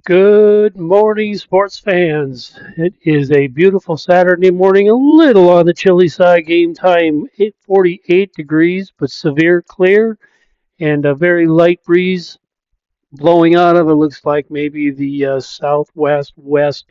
Good morning, sports fans. It is a beautiful Saturday morning, a little on the chilly side. Game time 48 degrees, but severe clear and a very light breeze blowing out of it. Looks like maybe the southwest west.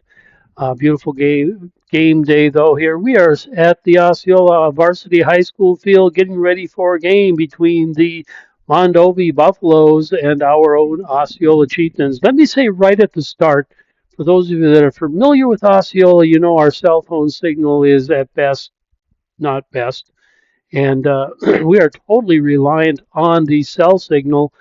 Beautiful game day though. Here we are at the Osceola Varsity High School field, getting ready for a game between the Mondovi Buffaloes and our own Osceola Chieftains. Let me say right at the start, for those of you that are familiar with Osceola, you know our cell phone signal is at best not best, and we are totally reliant on the cell signal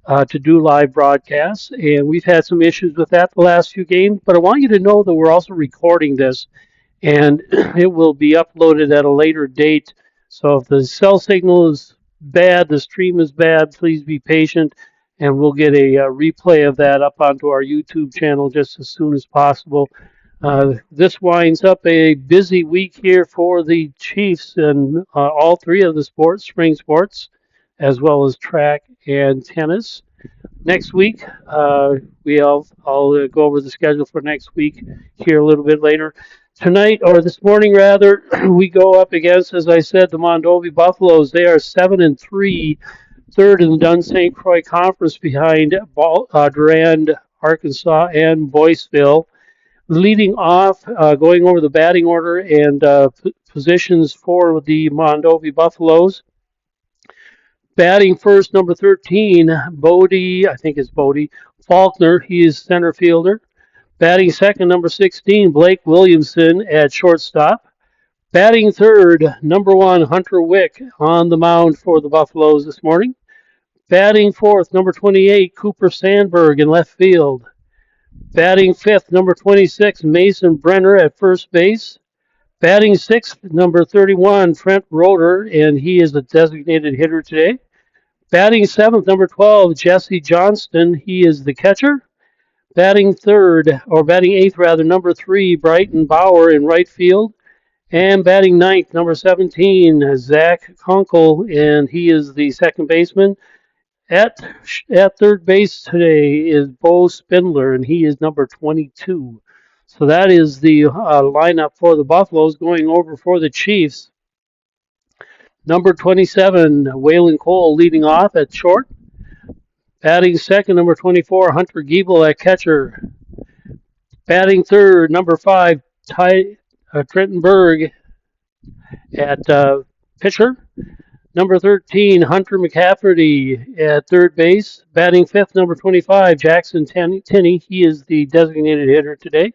to do live broadcasts. And we've had some issues with that the last few games, but I want you to know that we're also recording this and it will be uploaded at a later date. So if the cell signal is bad, the stream is bad, please be patient and we'll get a replay of that up onto our YouTube channel just as soon as possible. This winds up a busy week here for the Chiefs and all three of the spring sports, as well as track and tennis. Next week, I'll go over the schedule for next week here a little bit later. Tonight, or this morning rather, we go up against, as I said, the Mondovi Buffaloes. They are 7-3, third in the Dunn St. Croix Conference behind Durand, Arkansas, and Boyceville. Leading off, going over the batting order and positions for the Mondovi Buffaloes. Batting first, number 13, Bodie, I think it's Bodie Faulkner. He is center fielder. Batting second, number 16, Blake Williamson at shortstop. Batting third, number one, Hunter Wick on the mound for the Buffaloes this morning. Batting fourth, number 28, Cooper Sandberg in left field. Batting fifth, number 26, Mason Brenner at first base. Batting sixth, number 31, Trent Roeder, and he is a designated hitter today. Batting seventh, number 12, Jesse Johnston. He is the catcher. Batting third, or batting eighth rather, number 3, Brighton Bauer in right field. And batting ninth, number 17, Zach Kunkel, and he is the second baseman. At at third base today is Bo Spindler, and he is number 22. So that is the lineup for the Buffaloes. Going over for the Chiefs. Number 27, Waylon Cole leading off at short. Batting second, number 24, Hunter Giebel at catcher. Batting third, number 5, Trenton Berg at pitcher. Number 13, Hunter McCafferty at third base. Batting fifth, number 25, Jackson Tinney. He is the designated hitter today.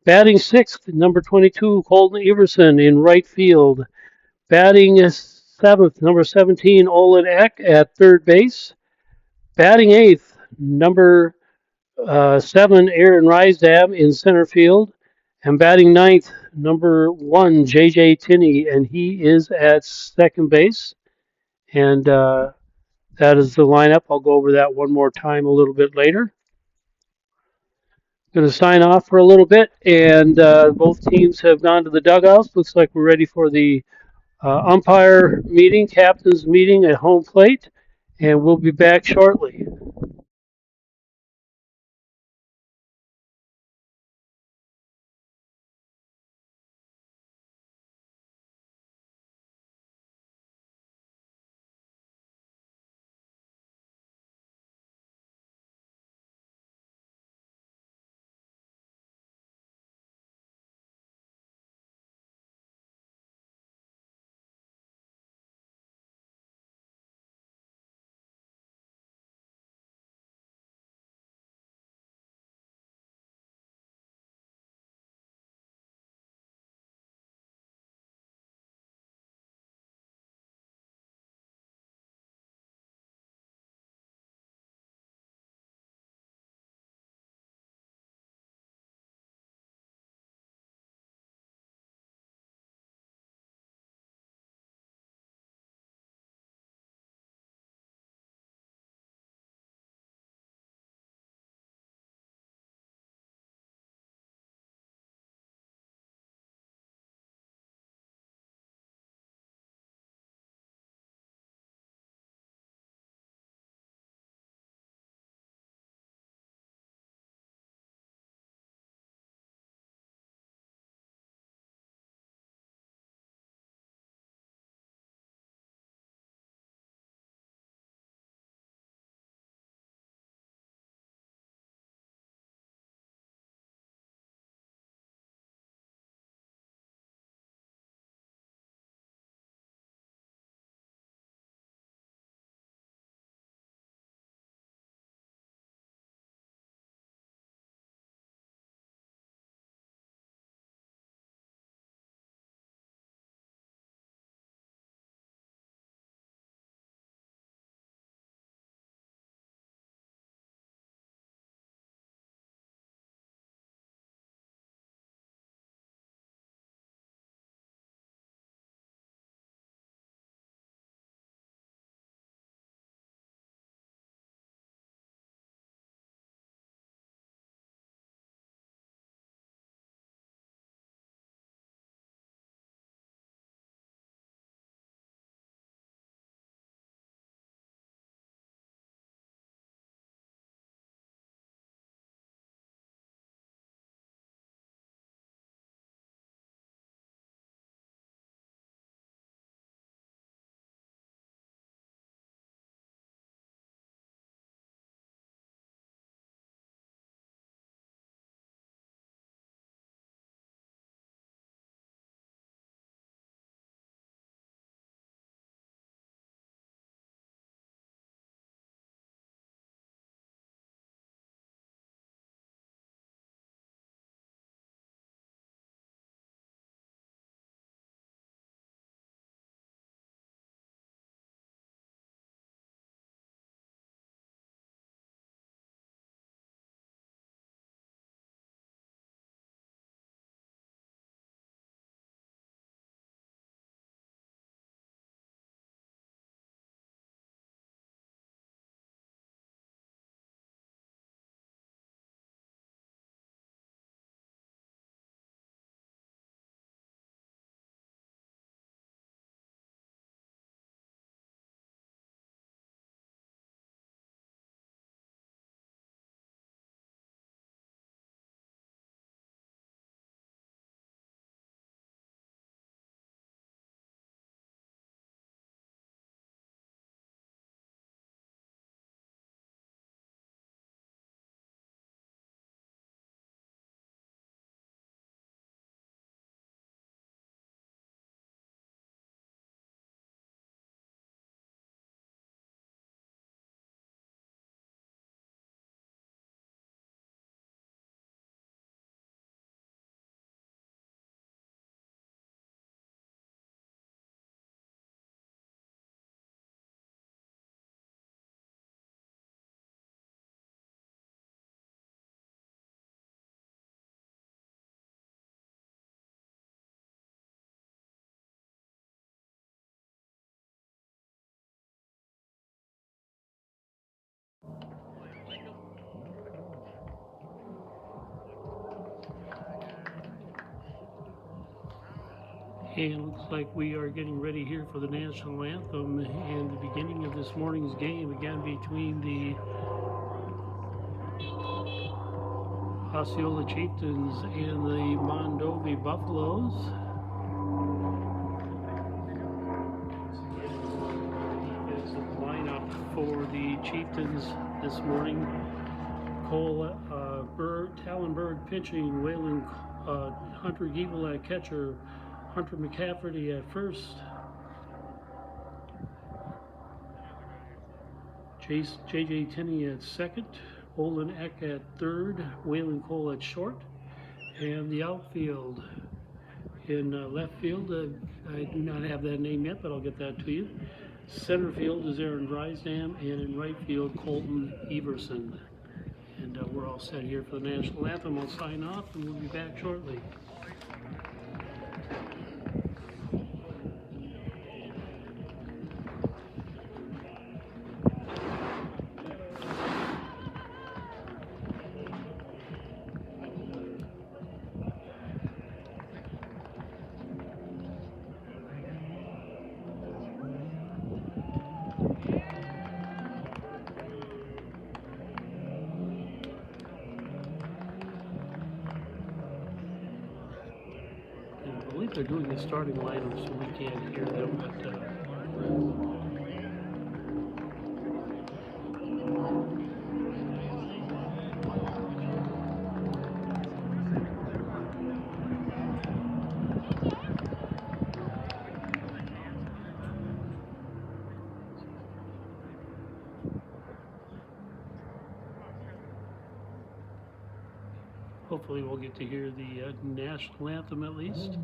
Batting sixth, number 22, Colton Everson in right field. Batting seventh, number 17, Olin Eck at third base. Batting eighth, number 7, Aaron Rysdam in center field. And batting ninth, number 1, J.J. Tinney, and he is at second base. And that is the lineup. I'll go over that one more time a little bit later. Going to sign off for a little bit, and both teams have gone to the dugouts. Looks like we're ready for the umpire meeting, captain's meeting at home plate, and we'll be back shortly. And it looks like we are getting ready here for the national anthem and the beginning of this morning's game, again between the Osceola Chieftains and the Mondovi Buffaloes. Defensive lineup for the Chieftains this morning. Cole Tallenberg pitching, Waylon Hunter Giebel at catcher, Hunter McCafferty at first, J.J. Tenney at second, Olin Eck at third, Waylon Cole at short, and the outfield. In left field, I do not have that name yet, but I'll get that to you. Center field is Aaron Drysdam, and in right field, Colton Everson. And we're all set here for the national anthem. I'll sign off, and we'll be back shortly. I believe they're doing the starting lineup, so we can't hear them, but hopefully we'll get to hear the national anthem at least.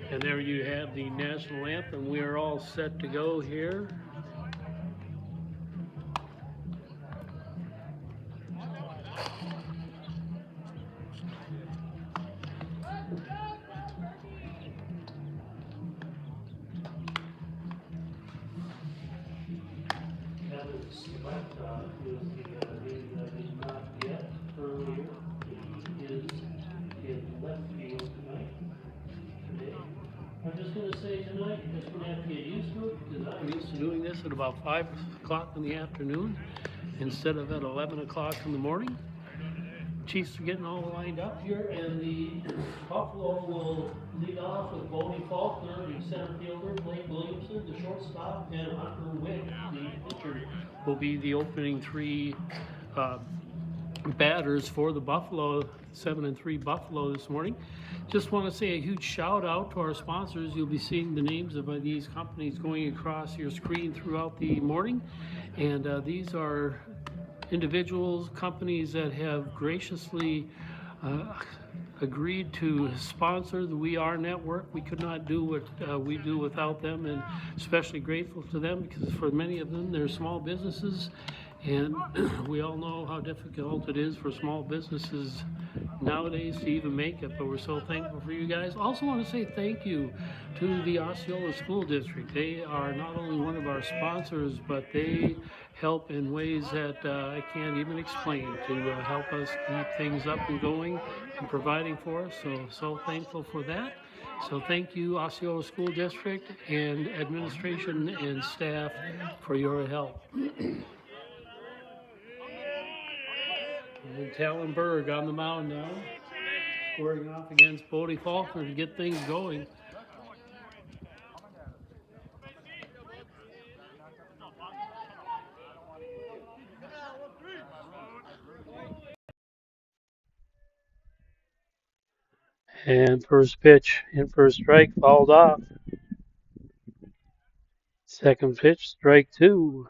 And there you have the national anthem. We are all set to go here. I'm just going to say tonight, you're just going to have to get used to it, because I'm used to doing this at about 5 o'clock in the afternoon instead of at 11 o'clock in the morning. Chiefs are getting all lined up here, and the Buffalo will lead off with Bodie Faulkner, the center fielder, Blake Williamson, the shortstop, and Hunter Wick, the pitcher, will be the opening three batters for the Buffalo, 7-3 Buffalo this morning. Just want to say a huge shout out to our sponsors. You'll be seeing the names of these companies going across your screen throughout the morning. And these are individuals, companies that have graciously uh, agreed to sponsor the We Are Network. We could not do what we do without them, and especially grateful to them because for many of them, they're small businesses, and we all know how difficult it is for small businesses nowadays to even make it, but we're so thankful for you guys. Also want to say thank you to the Osceola School District. They are not only one of our sponsors, but they help in ways that I can't even explain to help us keep things up and going and providing for us. So thankful for that. So thank you, Osceola School District and administration and staff for your help. And Tallenberg on the mound now, scoring off against Bodie Faulkner to get things going. And first pitch in for a strike, fouled off. Second pitch, strike two.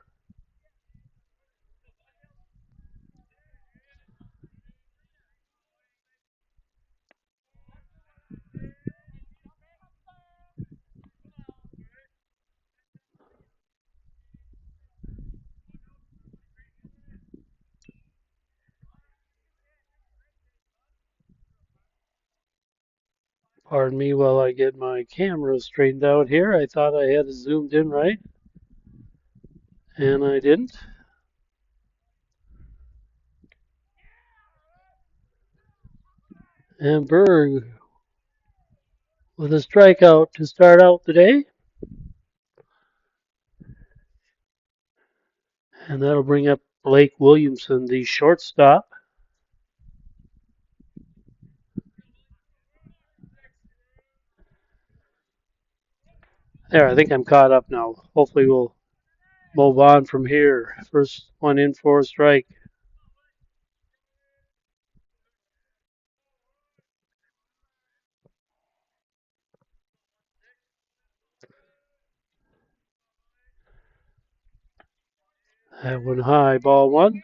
Pardon me while I get my camera straightened out here. I thought I had it zoomed in right, and I didn't. And Berg with a strikeout to start out the day. And that'll bring up Blake Williamson, the shortstop. There, I think I'm caught up now. Hopefully we'll move on from here. First one in for a strike. That one high, ball one.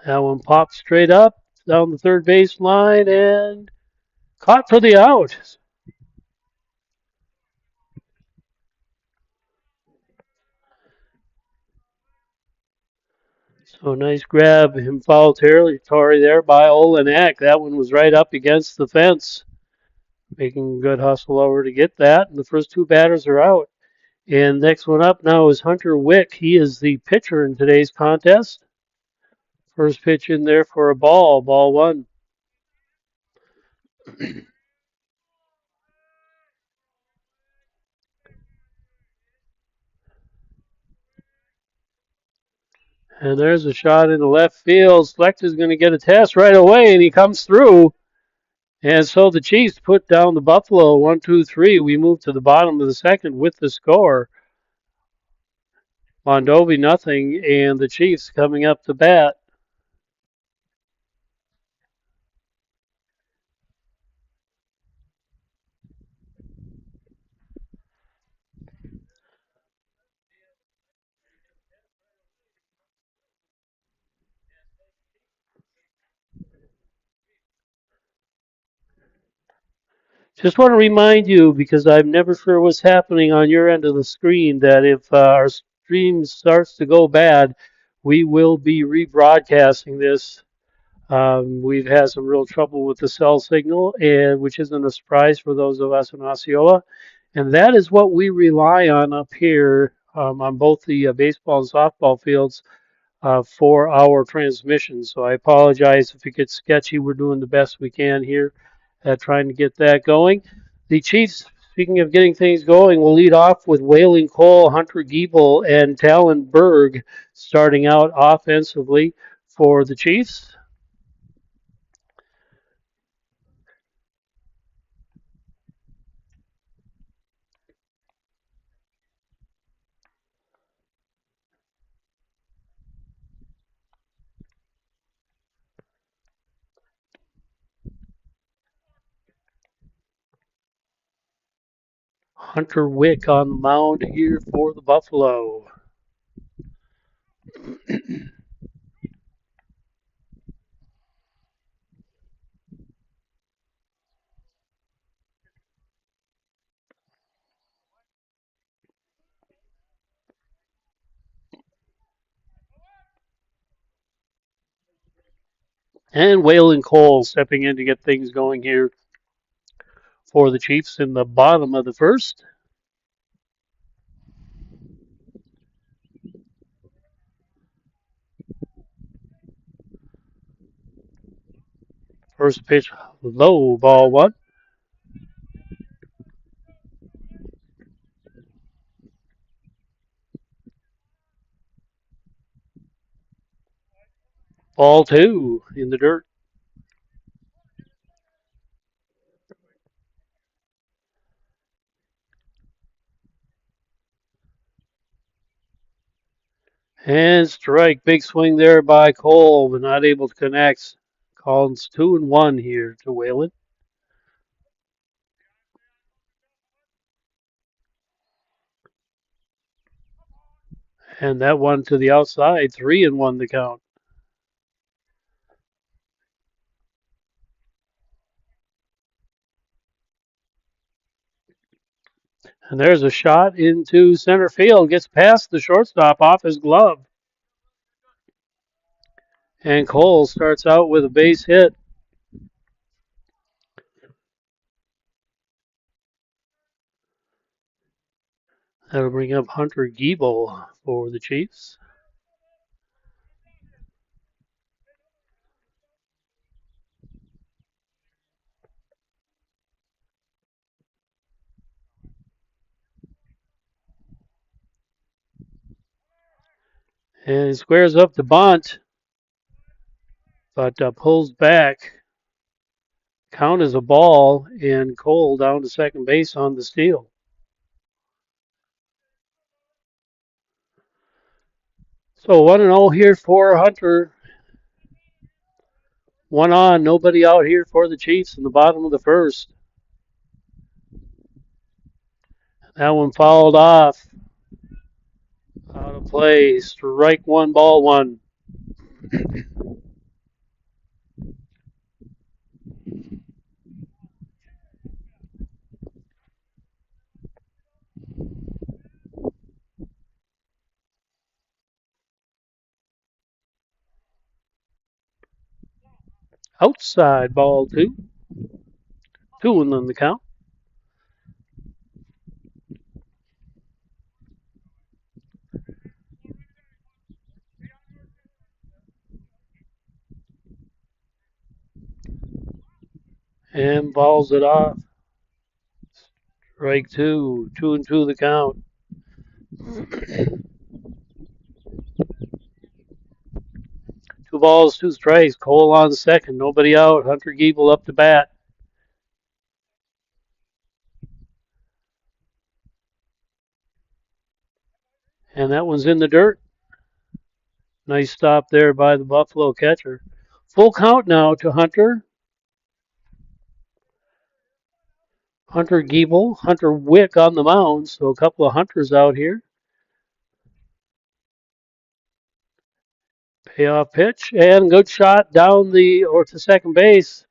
That one popped straight up down the third base line and caught for the out. So nice grab in foul territory there by Olenek. That one was right up against the fence. Making a good hustle over to get that. And the first two batters are out. And next one up now is Hunter Wick. He is the pitcher in today's contest. First pitch in there for a ball one. And there's a shot into left field. Slecht is going to get a test right away, and he comes through. And so the Chiefs put down the Buffalo 1-2-3. We move to the bottom of the second with the score. Mondovi nothing, and the Chiefs coming up to bat. Just want to remind you, because I'm never sure what's happening on your end of the screen, that if our stream starts to go bad, we will be rebroadcasting this. We've had some real trouble with the cell signal, and which isn't a surprise for those of us in Osceola. And that is what we rely on up here on both the baseball and softball fields for our transmission. So I apologize if it gets sketchy. We're doing the best we can here at trying to get that going. The Chiefs, speaking of getting things going, will lead off with Whaling Cole, Hunter Giebel, and Talon Berg starting out offensively for the Chiefs. Hunter Wick on the mound here for the Buffalo. And Waylon Cole stepping in to get things going here for the Chiefs in the bottom of the first. First pitch, low, ball one. Ball two in the dirt. And strike. Big swing there by Cole, but not able to connect. Collins 2-1 here to Whalen. And that one to the outside, 3-1 the count. And there's a shot into center field. Gets past the shortstop off his glove. And Cole starts out with a base hit. That'll bring up Hunter Giebel for the Chiefs. And he squares up the bunt, but pulls back. Count is a ball, and Cole down to second base on the steal. So 1-0 here for Hunter. One on, nobody out here for the Chiefs in the bottom of the first. That one fouled off. Out of play. Strike one, ball one. Outside, ball two. 2-1 the count. And balls it off. Strike two. 2-2 the count. Two balls, two strikes. Cole on second. Nobody out. Hunter Giebel up to bat. And that one's in the dirt. Nice stop there by the Buffalo catcher. Full count now to Hunter. Hunter Giebel, Hunter Wick on the mound, so a couple of Hunters out here. Payoff pitch and good shot down to second base.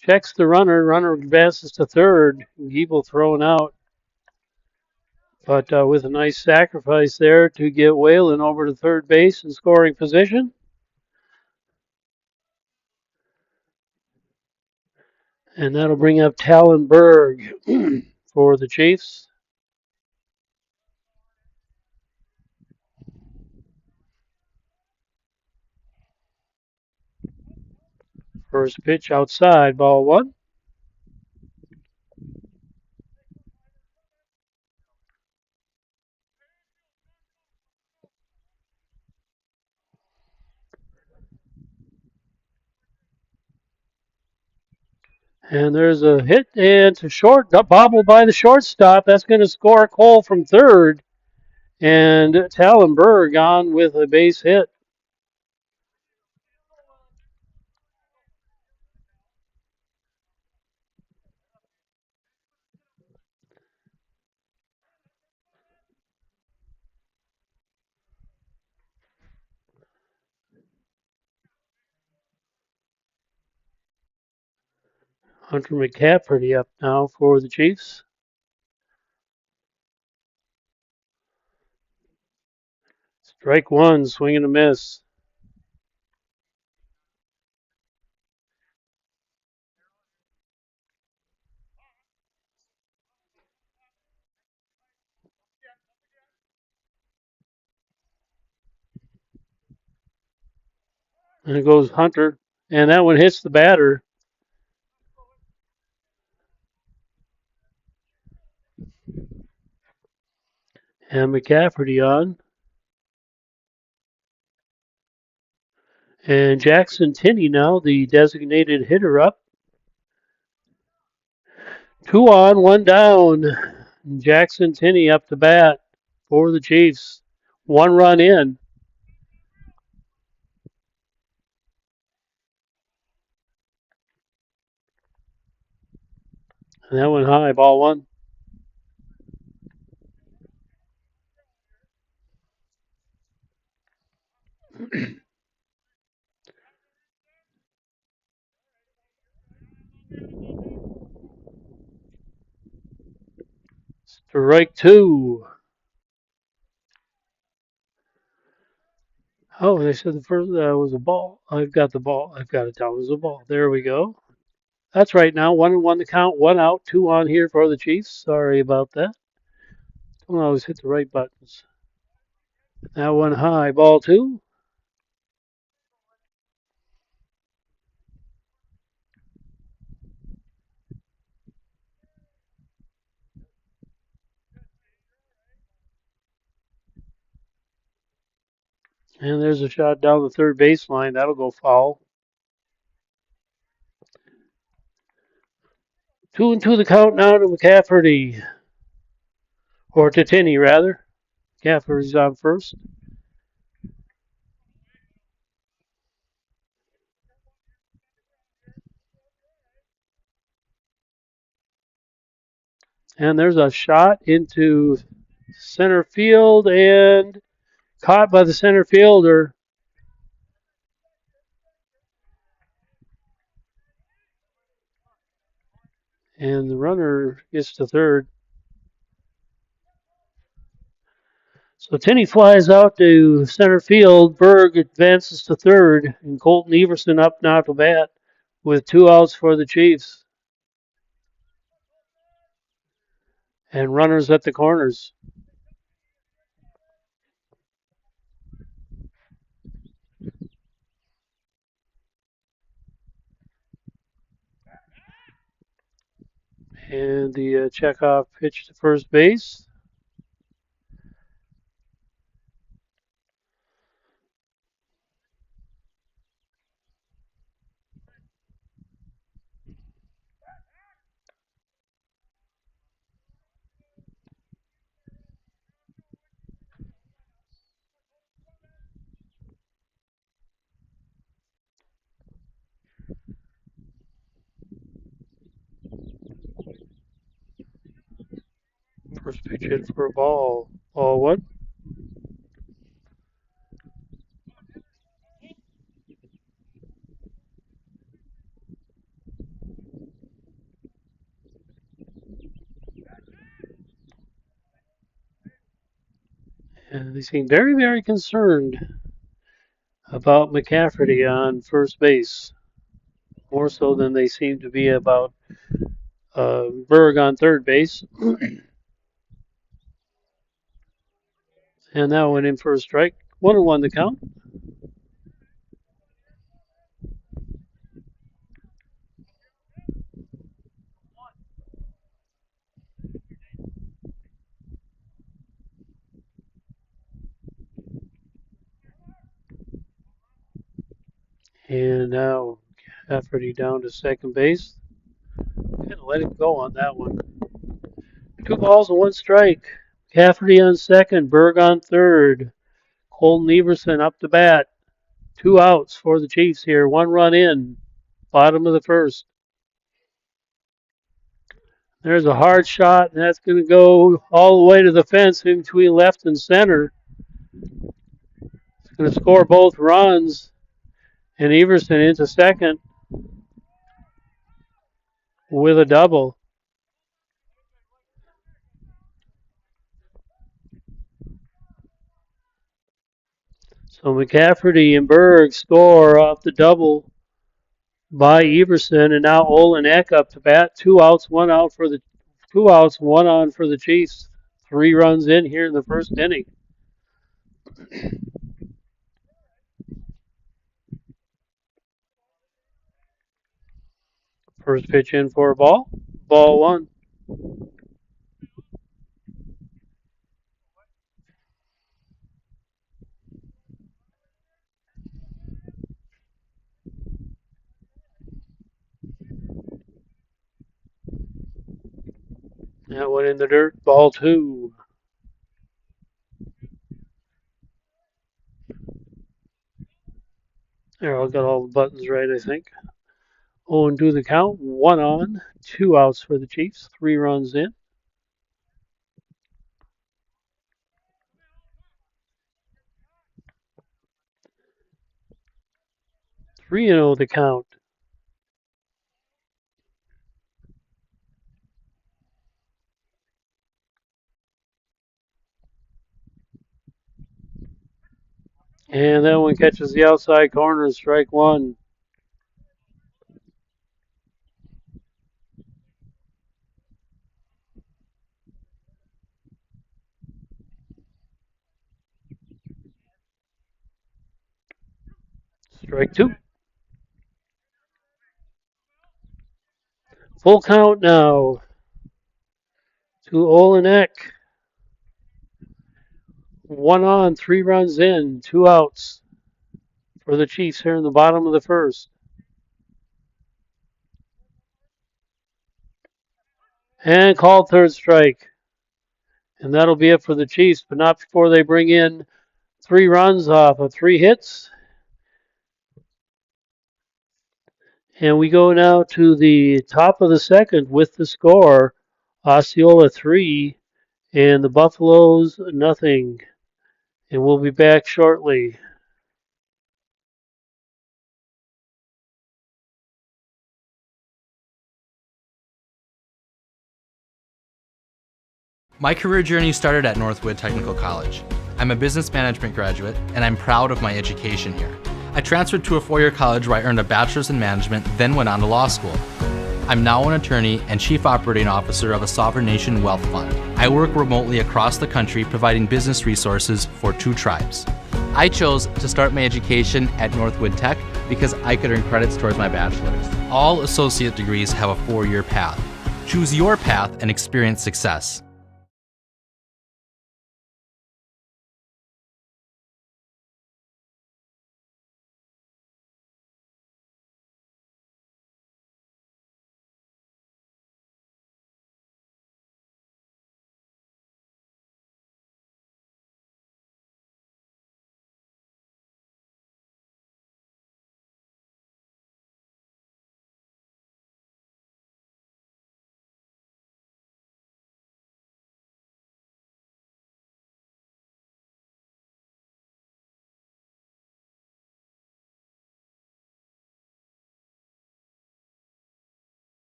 Checks the runner. Runner advances to third. Giebel thrown out. But with a nice sacrifice there to get Whalen over to third base in scoring position. And that'll bring up Tallenberg for the Chiefs. First pitch outside, ball one. And there's a hit and to short, bobbled by the shortstop. That's going to score Cole from third. And Tallenberg on with a base hit. Hunter McCafferty up now for the Chiefs. Strike one, swing and a miss. And it goes Hunter, and that one hits the batter. And McCafferty on. And Jackson Tinney now, the designated hitter up. 2 on, 1 down. Jackson Tinney up to bat for the Chiefs. 1 run in. And that went high, ball 1. Strike 2. Oh, they said the first was a ball. I've got the ball. I've got it down as a ball. There we go. That's right now. 1-1 the count. 1 out. 2 on here for the Chiefs. Sorry about that. Don't always hit the right buttons. That one high. Ball 2. And there's a shot down the third baseline. That'll go foul. 2-2 the count now to McCafferty. Or to Tinney, rather. McCafferty's on first. And there's a shot into center field and caught by the center fielder. And the runner gets to third. So Tinney flies out to center field. Berg advances to third. And Colton Everson up now to bat with 2 outs for the Chiefs. And runners at the corners. And the checkoff pitch to first base. First pitch hit for a ball. Ball 1. And they seem very, very concerned about McCafferty on first base, more so than they seem to be about Berg on third base. And that went in for a strike. 1-1 the count. And now Cafferty down to second base. Gonna let him go on that one. 2 balls and 1 strike. Cafferty on second, Berg on third. Colton Everson up to bat. 2 outs for the Chiefs here. 1 run in. Bottom of the first. There's a hard shot, and that's going to go all the way to the fence in between left and center. It's going to score both runs. And Everson into second. with a double. So McCafferty and Berg score off the double by Everson, and now Olenek up to bat. 2 outs, 1 out for the 2 outs, 1 on for the Chiefs. 3 runs in here in the first inning. First pitch in for a ball. Ball one. That went in the dirt. Ball two. There, I got all the buttons right, I think. 0-2 the count. 1 on. 2 outs for the Chiefs. 3 runs in. 3-0 the count. And that one catches the outside corner. Strike one. Strike two. Full count now to Olenek. 1 on, 3 runs in, 2 outs for the Chiefs here in the bottom of the first. And called third strike. And that'll be it for the Chiefs, but not before they bring in 3 runs off of 3 hits. And we go now to the top of the second with the score. Osceola 3 and the Buffaloes nothing. And we'll be back shortly. My career journey started at Northwood Technical College. I'm a business management graduate, and I'm proud of my education here. I transferred to a four-year college where I earned a bachelor's in management, then went on to law school. I'm now an attorney and chief operating officer of a sovereign nation wealth fund. I work remotely across the country providing business resources for 2 tribes. I chose to start my education at Northwood Tech because I could earn credits towards my bachelor's. All associate degrees have a 4-year path. Choose your path and experience success.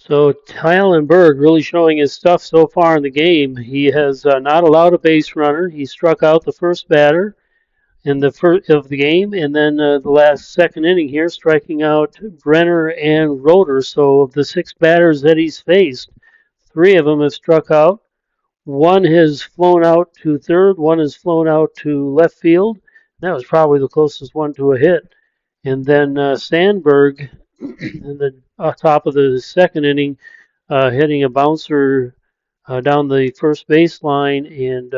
So Tylen Berg really showing his stuff so far in the game. He has not allowed a base runner. He struck out the first batter in the first of the game, and then the last second inning here, striking out Brenner and Roeder. So of the six batters that he's faced, three of them have struck out. One has flown out to third. One has flown out to left field. That was probably the closest one to a hit. And then Sandberg, in the top of the second inning, hitting a bouncer down the first baseline, and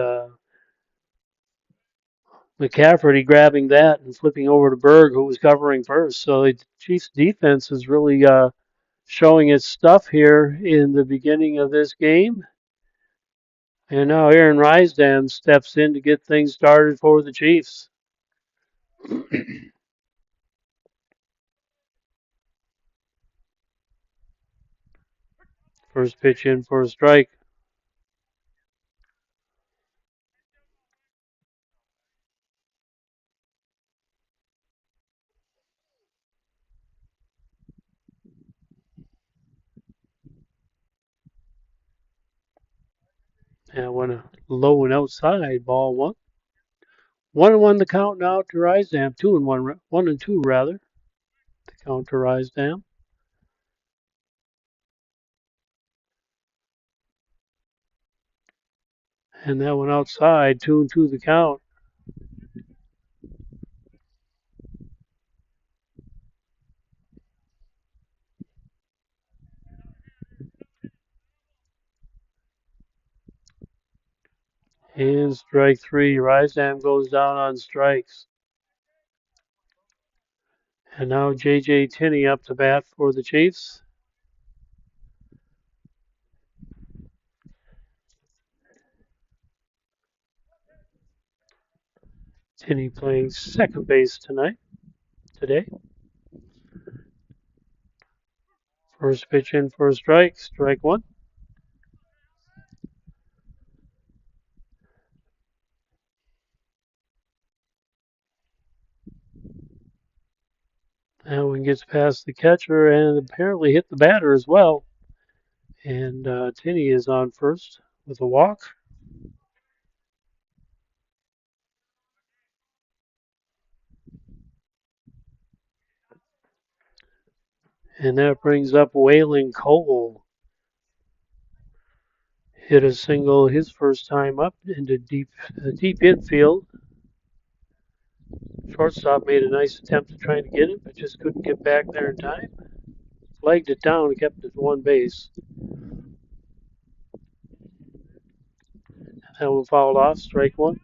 McCafferty grabbing that and flipping over to Berg, who was covering first. So the Chiefs' defense is really showing its stuff here in the beginning of this game. And now Aaron Rysdam steps in to get things started for the Chiefs. First pitch in for a strike. And went a low and outside, ball one. 1-1 the count now to Rysdam. 2-1, 1-2 rather. The count to Rysdam. And that one outside, 2-2 the count. And strike three. Rysdam goes down on strikes. And now J.J. Tinney up to bat for the Chiefs. Tinney playing second base today. First pitch in for a strike. Strike one. That one gets past the catcher and apparently hit the batter as well. And Tinney is on first with a walk. And that brings up Waylon Cole. Hit a single his first time up into deep infield. Shortstop made a nice attempt at trying to get it, but just couldn't get back there in time. Flagged it down and kept it to one base. That one fouled off, strike one.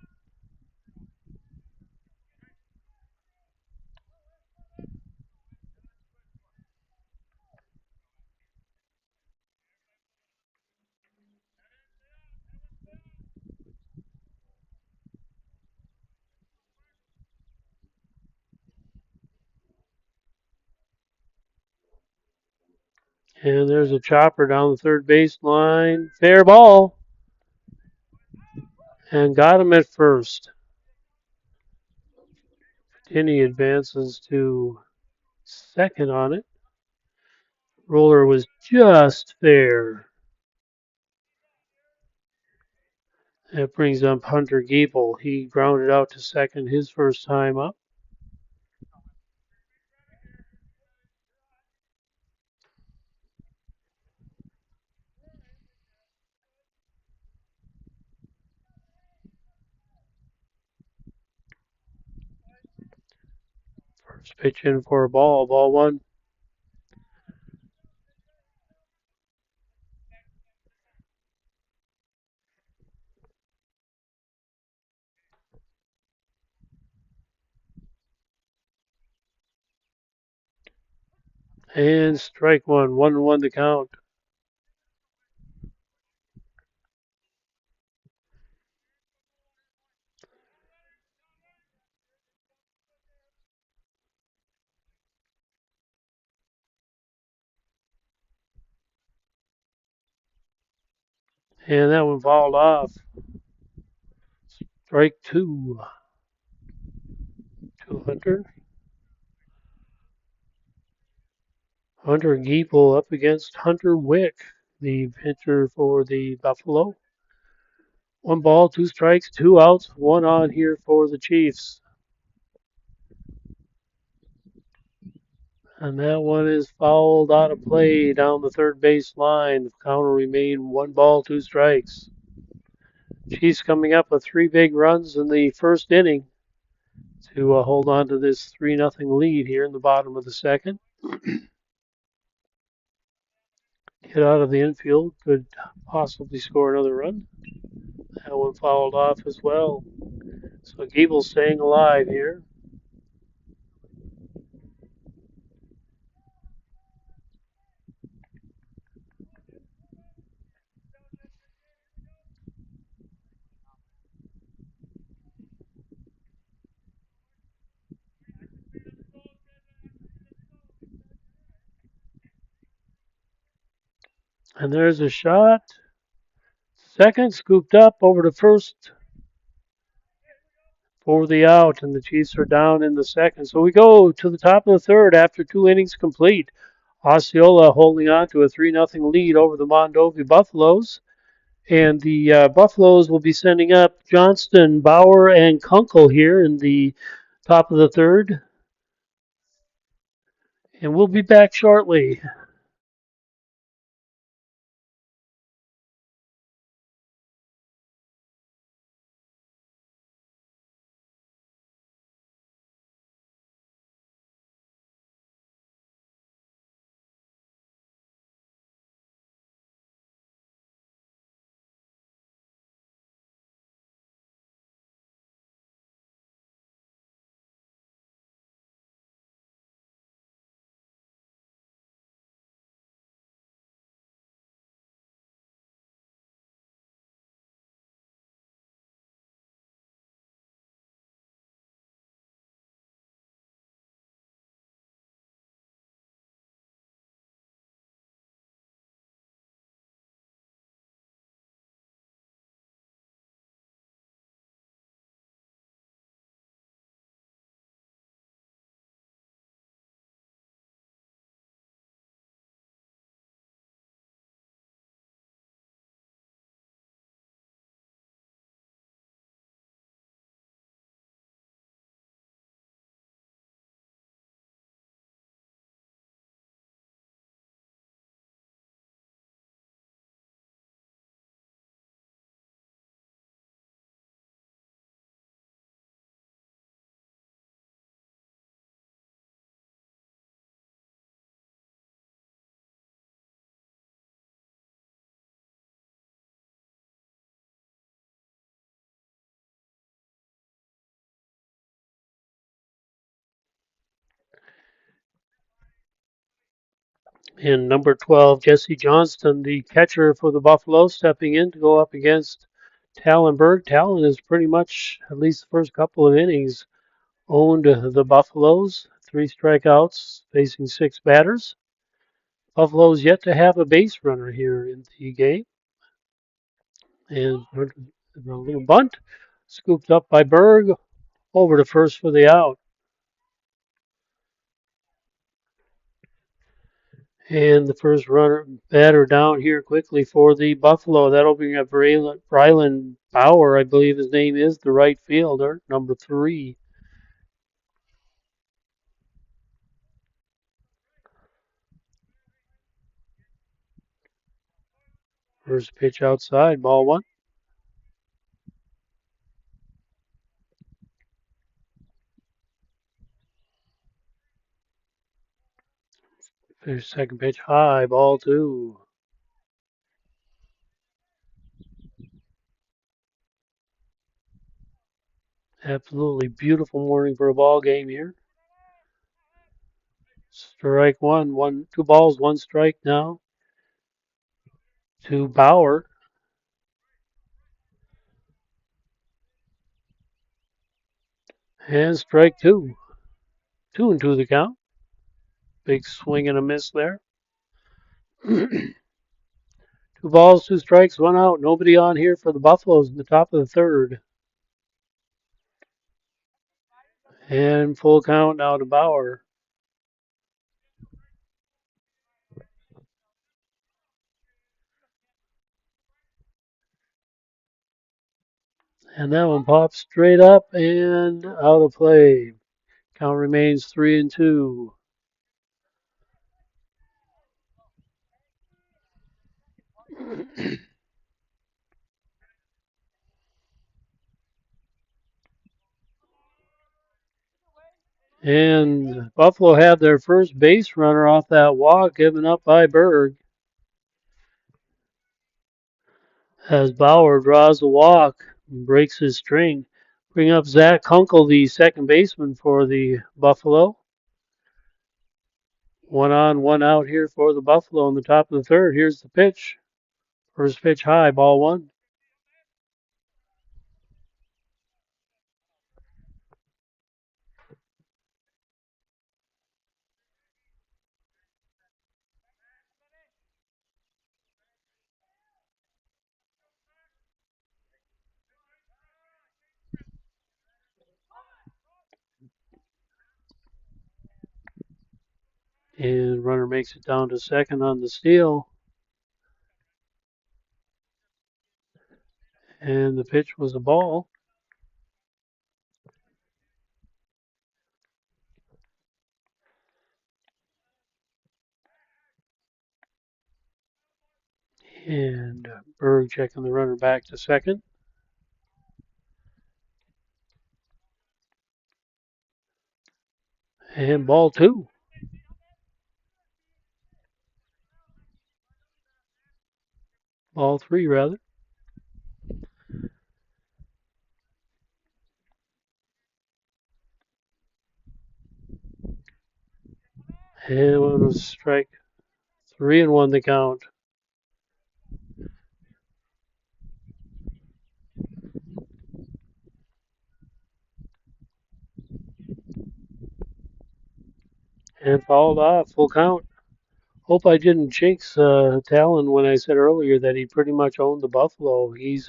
And there's a chopper down the third baseline. Fair ball. And got him at first. Tinney advances to second on it. Roller was just fair. That brings up Hunter Gable. He grounded out to second his first time up. First pitch in for a ball. Ball one. And strike one. 1-1 the count. And that one fouled off. Strike two to Hunter. Hunter Giebel up against Hunter Wick, the pitcher for the Buffalo. One ball, two strikes, two outs, one on here for the Chiefs. And that one is fouled out of play down the third base line. The count will remain one ball, two strikes. Chiefs coming up with three big runs in the first inning to hold on to this 3-0 lead here in the bottom of the second. Hit out of the infield, could possibly score another run. That one fouled off as well. So Giebel's staying alive here. And there's a shot. Second, scooped up over to first for the out, and the Chiefs are down in the second. So we go to the top of the third after two innings complete. Osceola holding on to a 3-0 lead over the Mondovi Buffaloes. And the Buffaloes will be sending up Johnston, Bauer, and Kunkel here in the top of the third. And we'll be back shortly. And number 12, Jesse Johnston, the catcher for the Buffalo, stepping in to go up against Tallenberg. Talon has pretty much, at least the first couple of innings, owned the Buffaloes. Three strikeouts, facing six batters. Buffalo's yet to have a base runner here in the game. And a little bunt, scooped up by Berg, over to first for the out. And the first runner batter down here quickly for the Buffalo. That'll bring up Brylan Bauer, I believe his name is, the right fielder, number 3. First pitch outside, ball one. Second pitch high, ball two. Absolutely beautiful morning for a ball game here. Strike one, 2 balls, 1 strike now to Bauer. And strike two. 2-2 the count. Big swing and a miss there. 2 balls, 2 strikes, 1 out. Nobody on here for the Buffaloes in the top of the third. And full count now to Bauer. And that one pops straight up and out of play. Count remains 3-2. And Buffalo had their first base runner off that walk given up by Berg as Bauer draws the walk and breaks his string. Bring up Zach Kunkel, the second baseman for the Buffalo. One on, one out here for the Buffalo in the top of the third. Here's the pitch. First pitch high, ball one. And runner makes it down to second on the steal. And the pitch was a ball. And Berg checking the runner back to second. And ball two. Ball three, rather. And one was strike. 3-1 the count. And fouled off. Full count. Hope I didn't jinx Talon when I said earlier that he pretty much owned the Buffalo. He's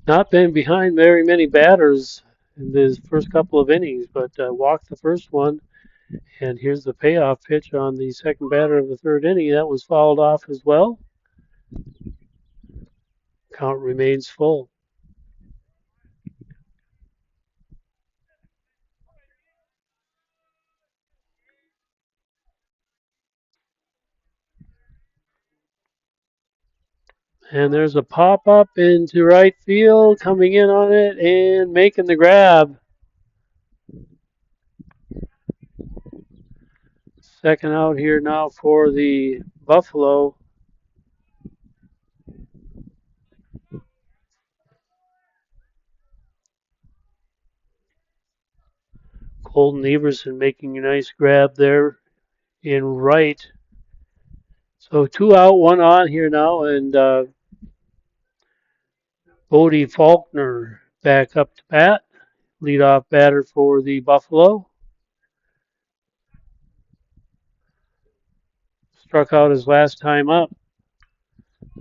not been behind very many batters in his first couple of innings, but walked the first one. And here's the payoff pitch on the second batter of the third inning. That was fouled off as well. Count remains full. And there's a pop up into right field, coming in on it and making the grab. Second out here now for the Buffalo. Colton Everson making a nice grab there in right. So 2 out, 1 on here now, and Bodie Faulkner back up to bat, leadoff batter for the Buffalo. Struck out his last time up.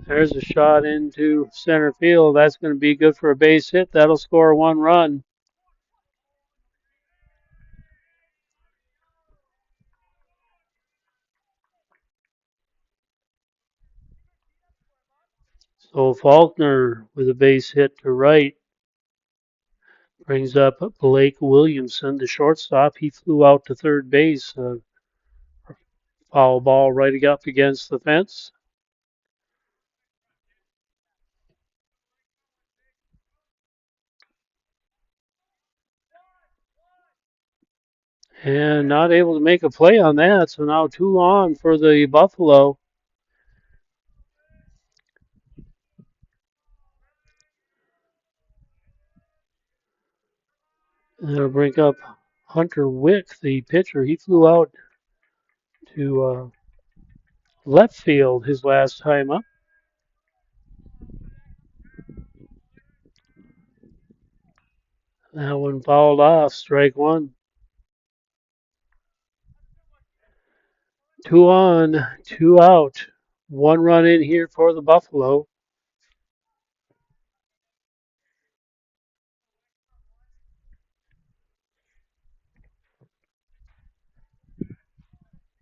There's a shot into center field. That's going to be good for a base hit. That'll score 1 run. So Faulkner with a base hit to right brings up Blake Williamson, the shortstop. He flew out to third base. Foul ball right up against the fence. And not able to make a play on that. So now 2 on for the Buffalo. They'll bring up Hunter Wick, the pitcher. He flew out to left field his last time up. That one fouled off, strike one. 2 on, 2 out. 1 run in here for the Buffalo.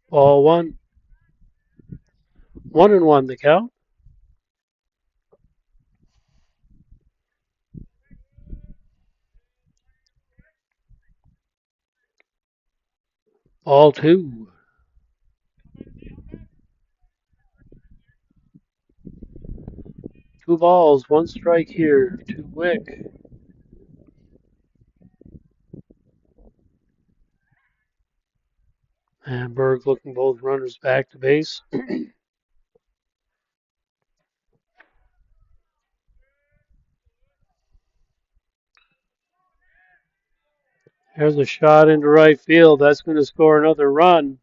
Ball one. 1-1 the count. Ball two. Two balls, one strike here to Wick. And Berg looking both runners back to base. There's a shot into right field. That's going to score another run.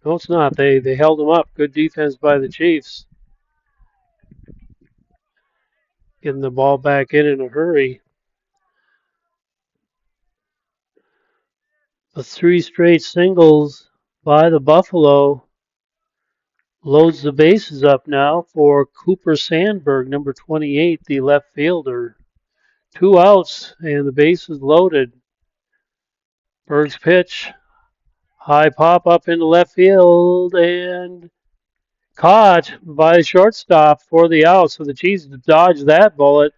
No, it's not. They held him up. Good defense by the Chiefs. Getting the ball back in a hurry. The three straight singles by the Buffalo loads the bases up now for Cooper Sandberg, number 28, the left fielder. Two outs and the bases loaded. Berg's pitch, high pop up into left field and caught by the shortstop for the out. So the Chiefs dodged that bullet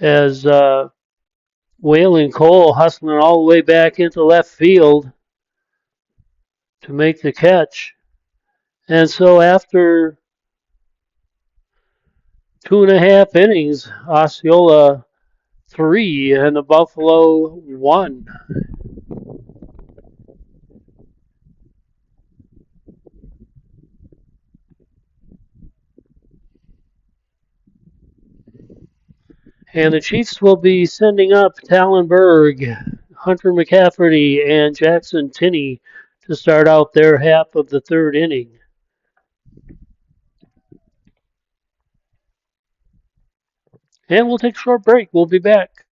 as Waylon Cole hustling all the way back into left field to make the catch. And so after 2.5 innings, Osceola 3 and the Buffalo 1. And the Chiefs will be sending up Tallenberg, Hunter McCafferty, and Jackson Tinney to start out their half of the third inning. And we'll take a short break. We'll be back.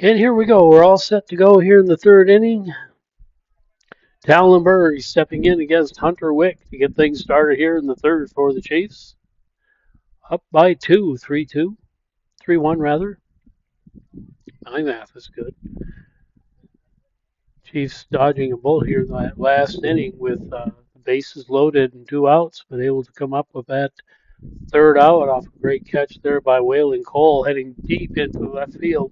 And here we go. We're all set to go here in the third inning. Tallenberg stepping in against Hunter Wick to get things started here in the third for the Chiefs. Up by 2, 3-2, 3-1 rather. My math is good. Chiefs dodging a bullet here in that last inning with bases loaded and two outs, but able to come up with that third out off a great catch there by Waylon Cole, heading deep into left field,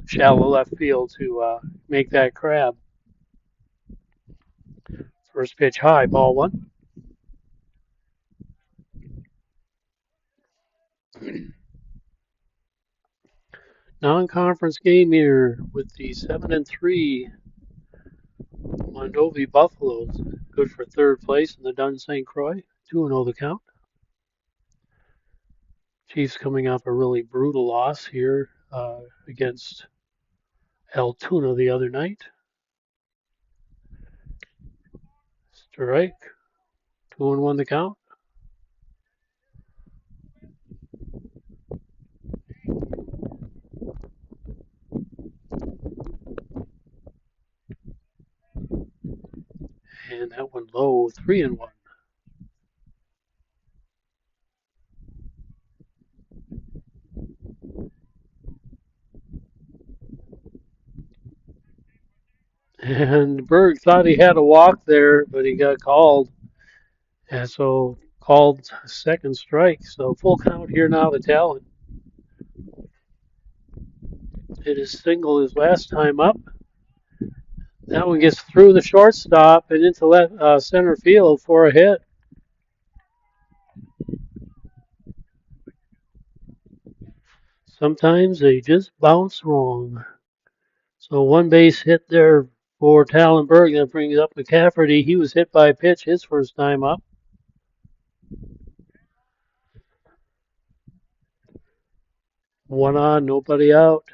shallow left field to make that grab. First pitch high, ball one. Non-conference game here with the 7-3 Mondovi Buffaloes, good for third place in the Dunn St. Croix. 2-0 the count. Chiefs coming off a really brutal loss here against Altoona the other night. Strike. 2-1 the count. And that one low. 3-1. And Berg thought he had a walk there, but he got called. And so called second strike. So full count here now to Talon. Hit his single his last time up. That one gets through the shortstop and into left center field for a hit. Sometimes they just bounce wrong. So one base hit there for Tallenberg. That brings up McCafferty. He was hit by a pitch his first time up. One on, nobody out.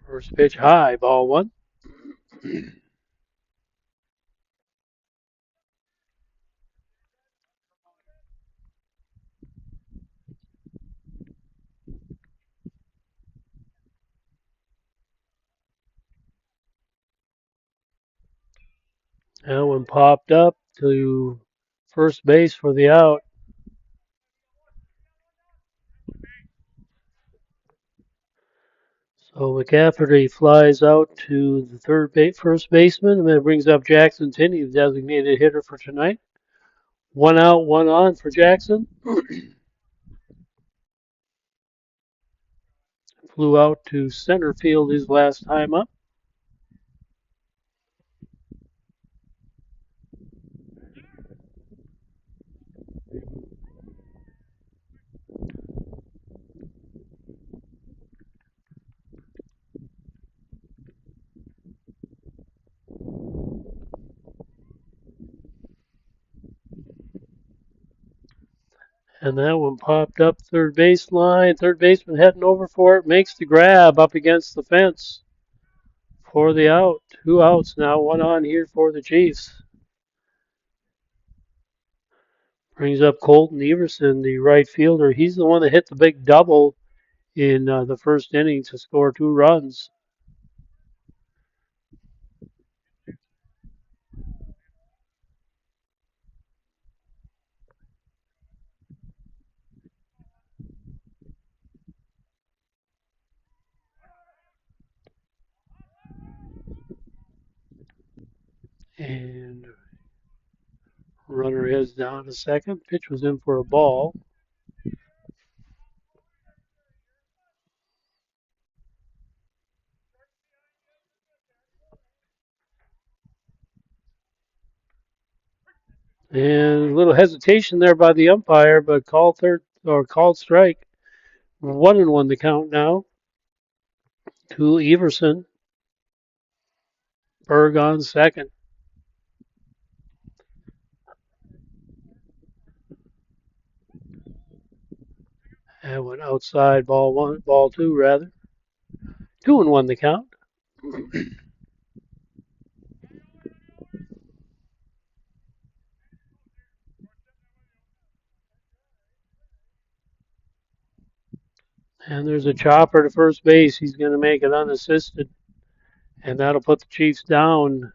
First pitch high, ball one. That one popped up to first base for the out. So McCafferty flies out to the first baseman, and then brings up Jackson Tinney, the designated hitter for tonight. One out, one on for Jackson. Flew out to center field his last time up. And that one popped up third baseline. Third baseman heading over for it, makes the grab up against the fence for the out. Two outs now, one on here for the Chiefs. Brings up Colton Everson, the right fielder. He's the one that hit the big double in the first inning to score 2 runs. And runner is down to second. Pitch was in for a ball. And a little hesitation there by the umpire, but called third or called strike. 1-1 the count now to Everson. Berg on second. And went outside, ball one, ball two rather. 2-1 the count. And there's a chopper to first base. He's going to make it unassisted, and that'll put the Chiefs down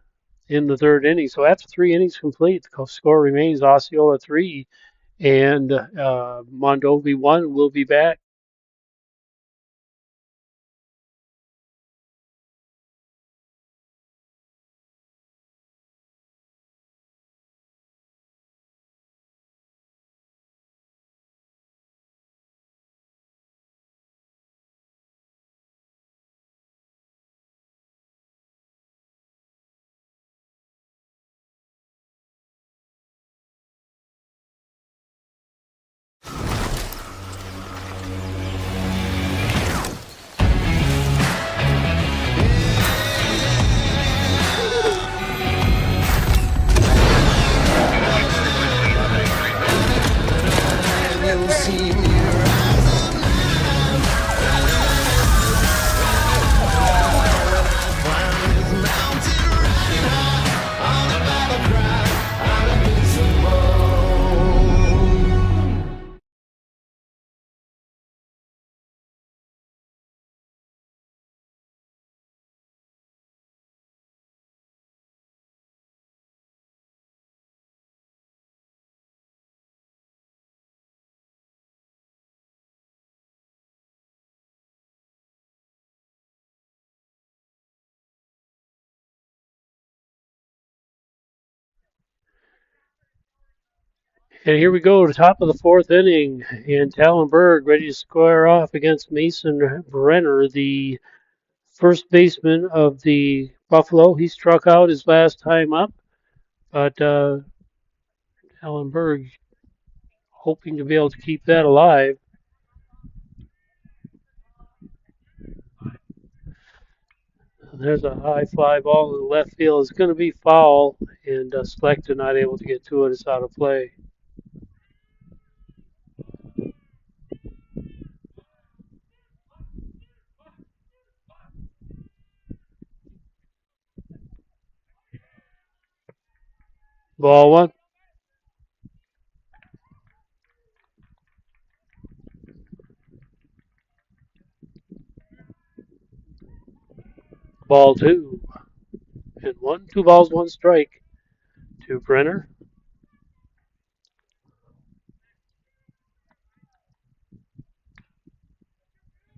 in the third inning. So after 3 innings complete, the score remains Osceola 3 and Mondovi 1. Will be back. And here we go, to the top of the fourth inning, and Tallenberg ready to square off against Mason Brenner, the first baseman of the Buffalo. He struck out his last time up, but Tallenberg hoping to be able to keep that alive. There's a high fly ball in the left field. It's going to be foul, and Slechta not able to get to it. It's out of play. Ball one. Ball two. And 1, 2 balls, 1 strike. to Brenner.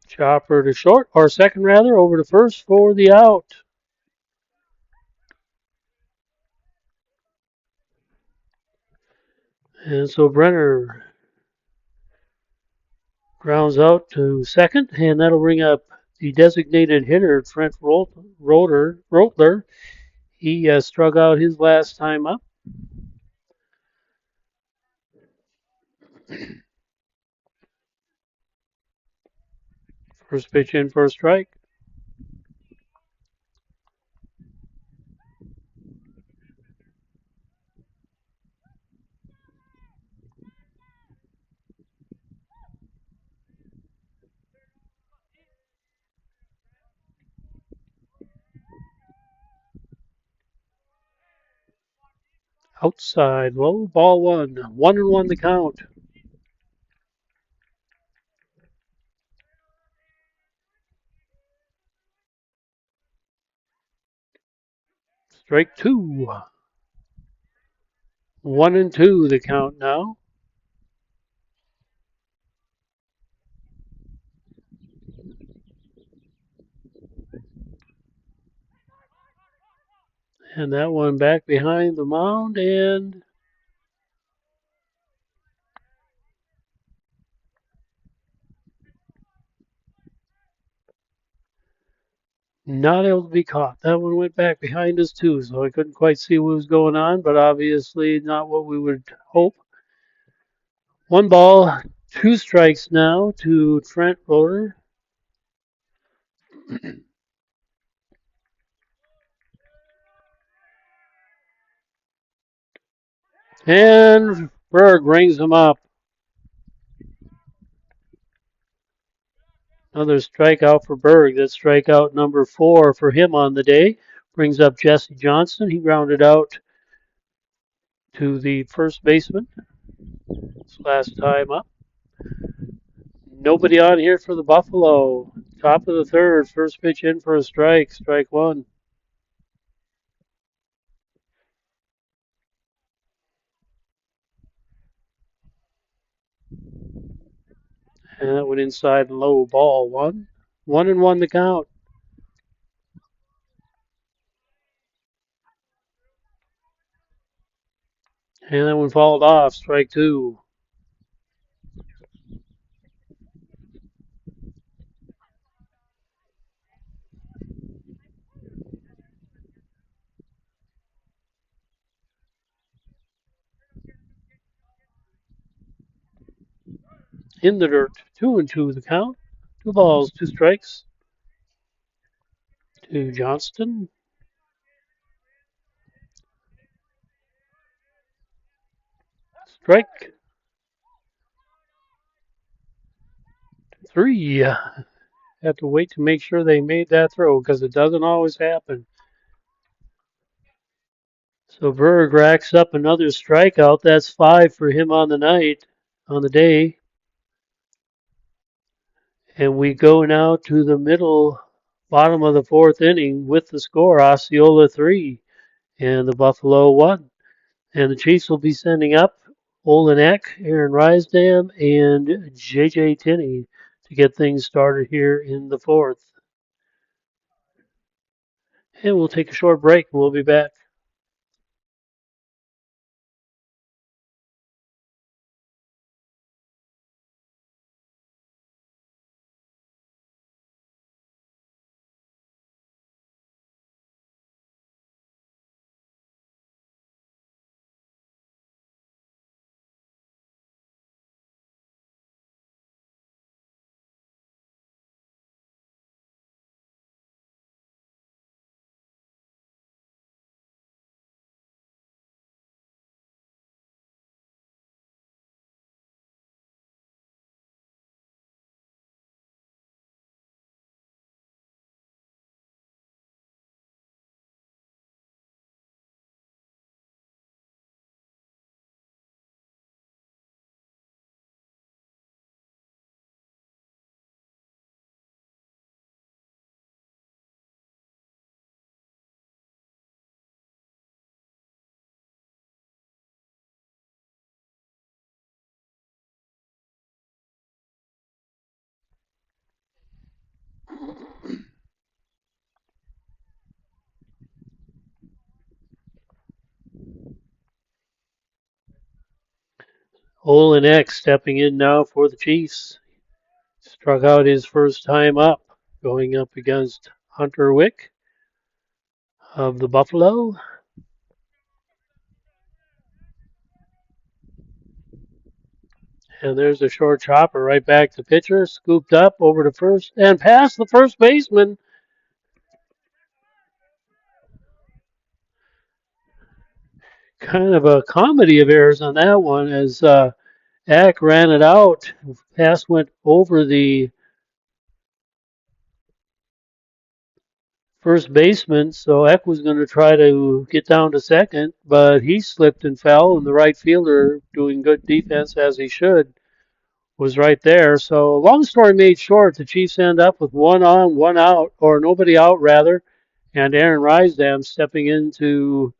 Chopper to short, or second rather, over to first for the out. And so Brenner grounds out to second, and that'll bring up the designated hitter, Trent Rotler. He struck out his last time up. First pitch in for a strike. Outside, low, ball one. 1-1 the count. Strike two. 1-2 the count now. And that one back behind the mound and not able to be caught. That one went back behind us too, so I couldn't quite see what was going on, but obviously not what we would hope. One ball, two strikes now to Trent Roller. And Berg rings him up. Another strikeout for Berg. That's strikeout number 4 for him on the day. Brings up Jesse Johnson. He grounded out to the first baseman. His last time up. Nobody on here for the Buffalo. Top of the third. First pitch in for a strike. Strike one. And that went inside low. Ball one. 1-1 the count. And that one fouled off. Strike two. In the dirt. 2-2 the count. 2 balls, 2 strikes to Johnston. Strike 3. Have to wait to make sure they made that throw because it doesn't always happen. So Berg racks up another strikeout. That's 5 for him on the day. And we go now to the bottom of the fourth inning with the score Osceola 3 and the Buffalo 1. And the Chiefs will be sending up Olin Eck, Aaron Rysdam, and J.J. Tinney to get things started here in the fourth. And we'll take a short break and we'll be back. Olenek stepping in now for the Chiefs. Struck out his first time up, going up against Hunter Wick of the Buffalo. And there's a short chopper right back to pitcher, scooped up over to first and past the first baseman. Kind of a comedy of errors on that one as Eck ran it out. Pass went over the first baseman, so Eck was going to try to get down to second, but he slipped and fell, and the right fielder, doing good defense as he should, was right there. So, long story made short, the Chiefs end up with one on, one out, or nobody out rather, and Aaron Rysdam stepping into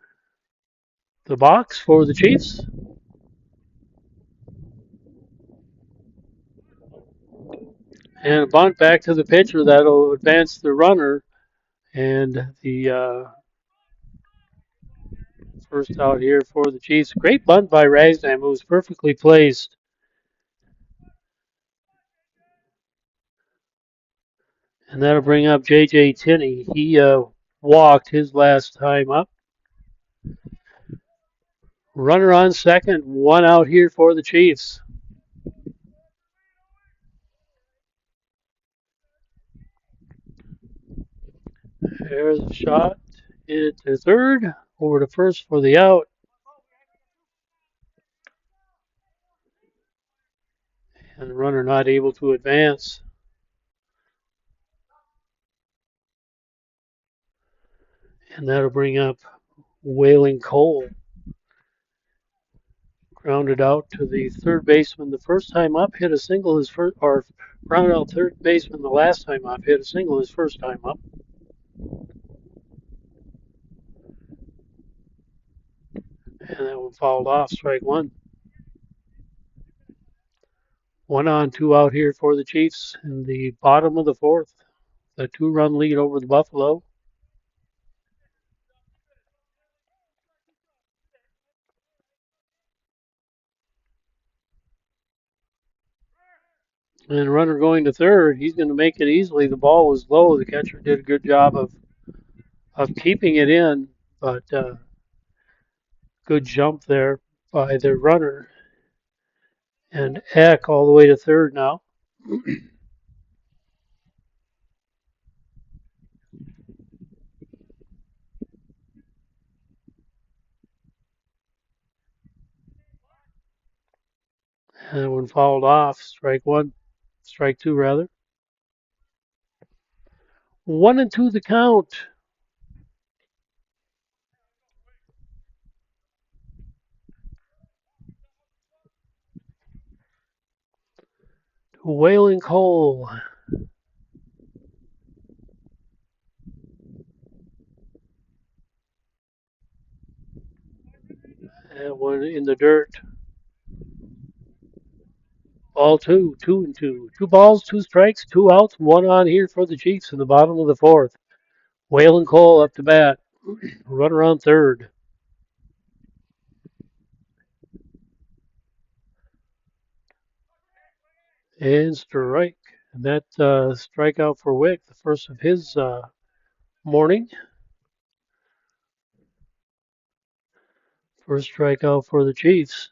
the box for the Chiefs. And a bunt back to the pitcher that'll advance the runner. And the first out here for the Chiefs. Great bunt by Rysdam. It was perfectly placed. And that'll bring up J.J. Tinney. He walked his last time up. Runner on second, one out here for the Chiefs. There's a shot into third, over to first for the out. And the runner not able to advance. And that'll bring up Wailing Cole. Grounded out to the third baseman the first time up, hit a single his first, or grounded out third baseman the last time up, hit a single his first time up. And that one fouled off, strike one. One on, two out here for the Chiefs in the bottom of the fourth. The 2-run lead over the Buffalo. And runner going to third, he's going to make it easily. The ball was low. The catcher did a good job of keeping it in, but good jump there by the runner. And Eck all the way to third now. And that one fouled off. Strike one. Strike two, rather. 1-2 the count. Wailing Cole. That one in the dirt. Ball two, 2-2. 2 balls, 2 strikes, 2 outs, one on here for the Chiefs in the bottom of the fourth. Wailing Cole up to bat. Runner on third. And strike. And that strikeout for Wick, the first of his morning. First strikeout for the Chiefs.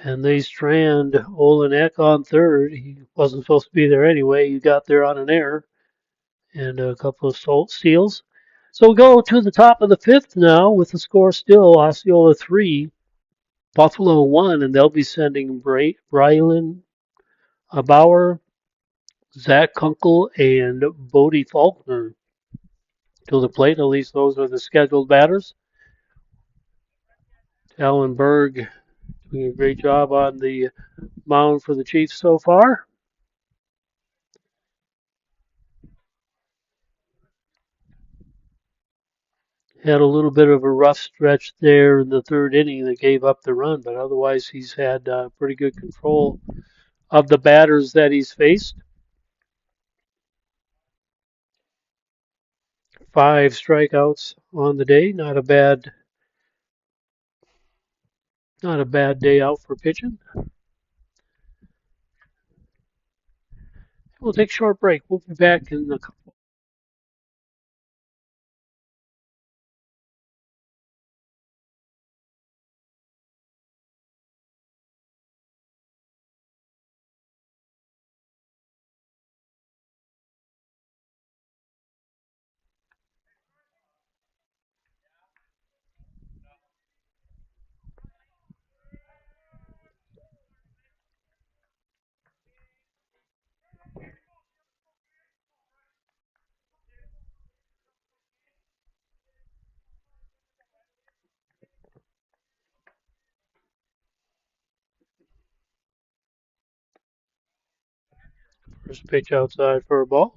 And they strand Olenek on third. He wasn't supposed to be there anyway. He got there on an error and a couple of steals. So we go to the top of the fifth now with the score still Osceola 3, Buffalo 1, and they'll be sending Brylan Bauer, Zach Kunkel, and Bodie Faulkner to the plate. At least those are the scheduled batters. Alan Berg doing a great job on the mound for the Chiefs so far. Had a little bit of a rough stretch there in the third inning that gave up the run, but otherwise he's had pretty good control of the batters that he's faced. 5 strikeouts on the day. Not a bad day out for pitching. We'll take a short break. We'll be back in the first pitch outside for a ball.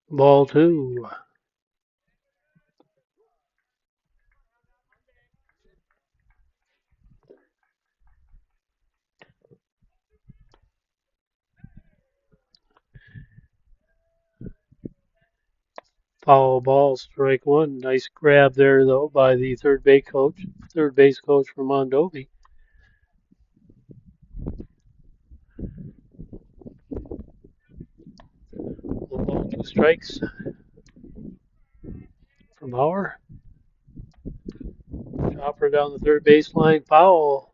Ball 2. Foul ball, strike 1. Nice grab there though by the third base coach for Mondovi. One ball, 2 strikes from Bauer. Chopper down the third baseline, foul.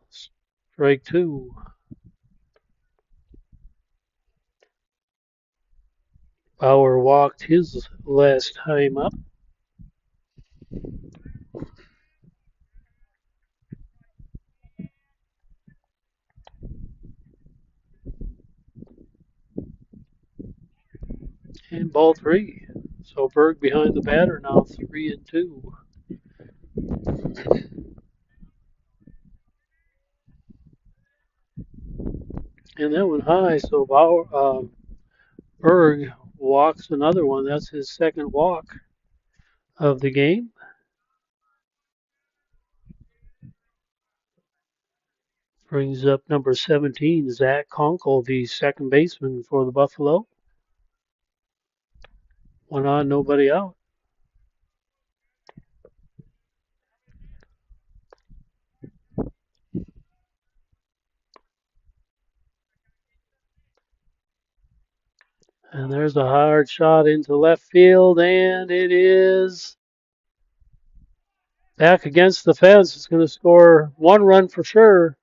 Strike 2. Bauer walked his last time up. And ball 3. So Berg behind the batter now, 3-2. And that went high, so Berg walks another one. That's his second walk of the game. Brings up number 17, Zach Conkle, the second baseman for the Buffalo. 1 on, nobody out. And there's a hard shot into left field, and it is back against the fence. It's going to score 1 run for sure.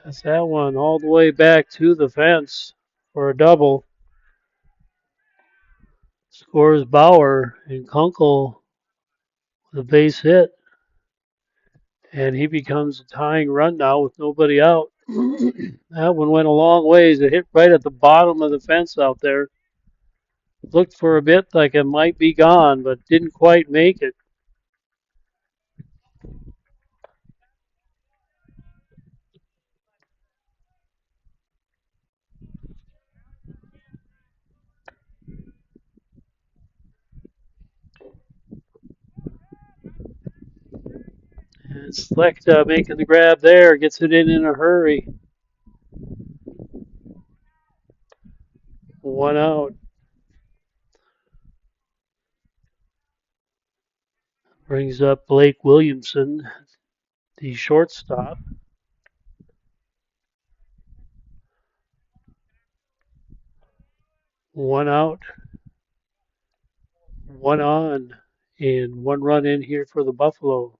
That's that one all the way back to the fence for a double. Scores Bauer and Kunkel with a base hit. And he becomes a tying run now with nobody out. That one went a long ways. It hit right at the bottom of the fence out there. Looked for a bit like it might be gone, but didn't quite make it. And Slechta making the grab there, gets it in a hurry. 1 out. Brings up Blake Williamson, the shortstop. 1 out, 1 on, and 1 run in here for the Buffalo.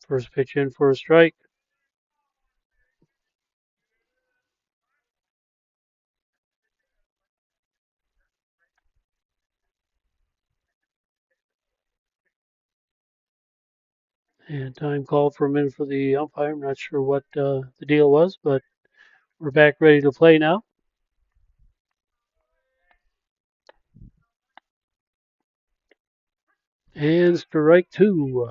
First pitch in for a strike. And time called for a minute for the umpire. I'm not sure what the deal was, but we're back ready to play now. And strike 2.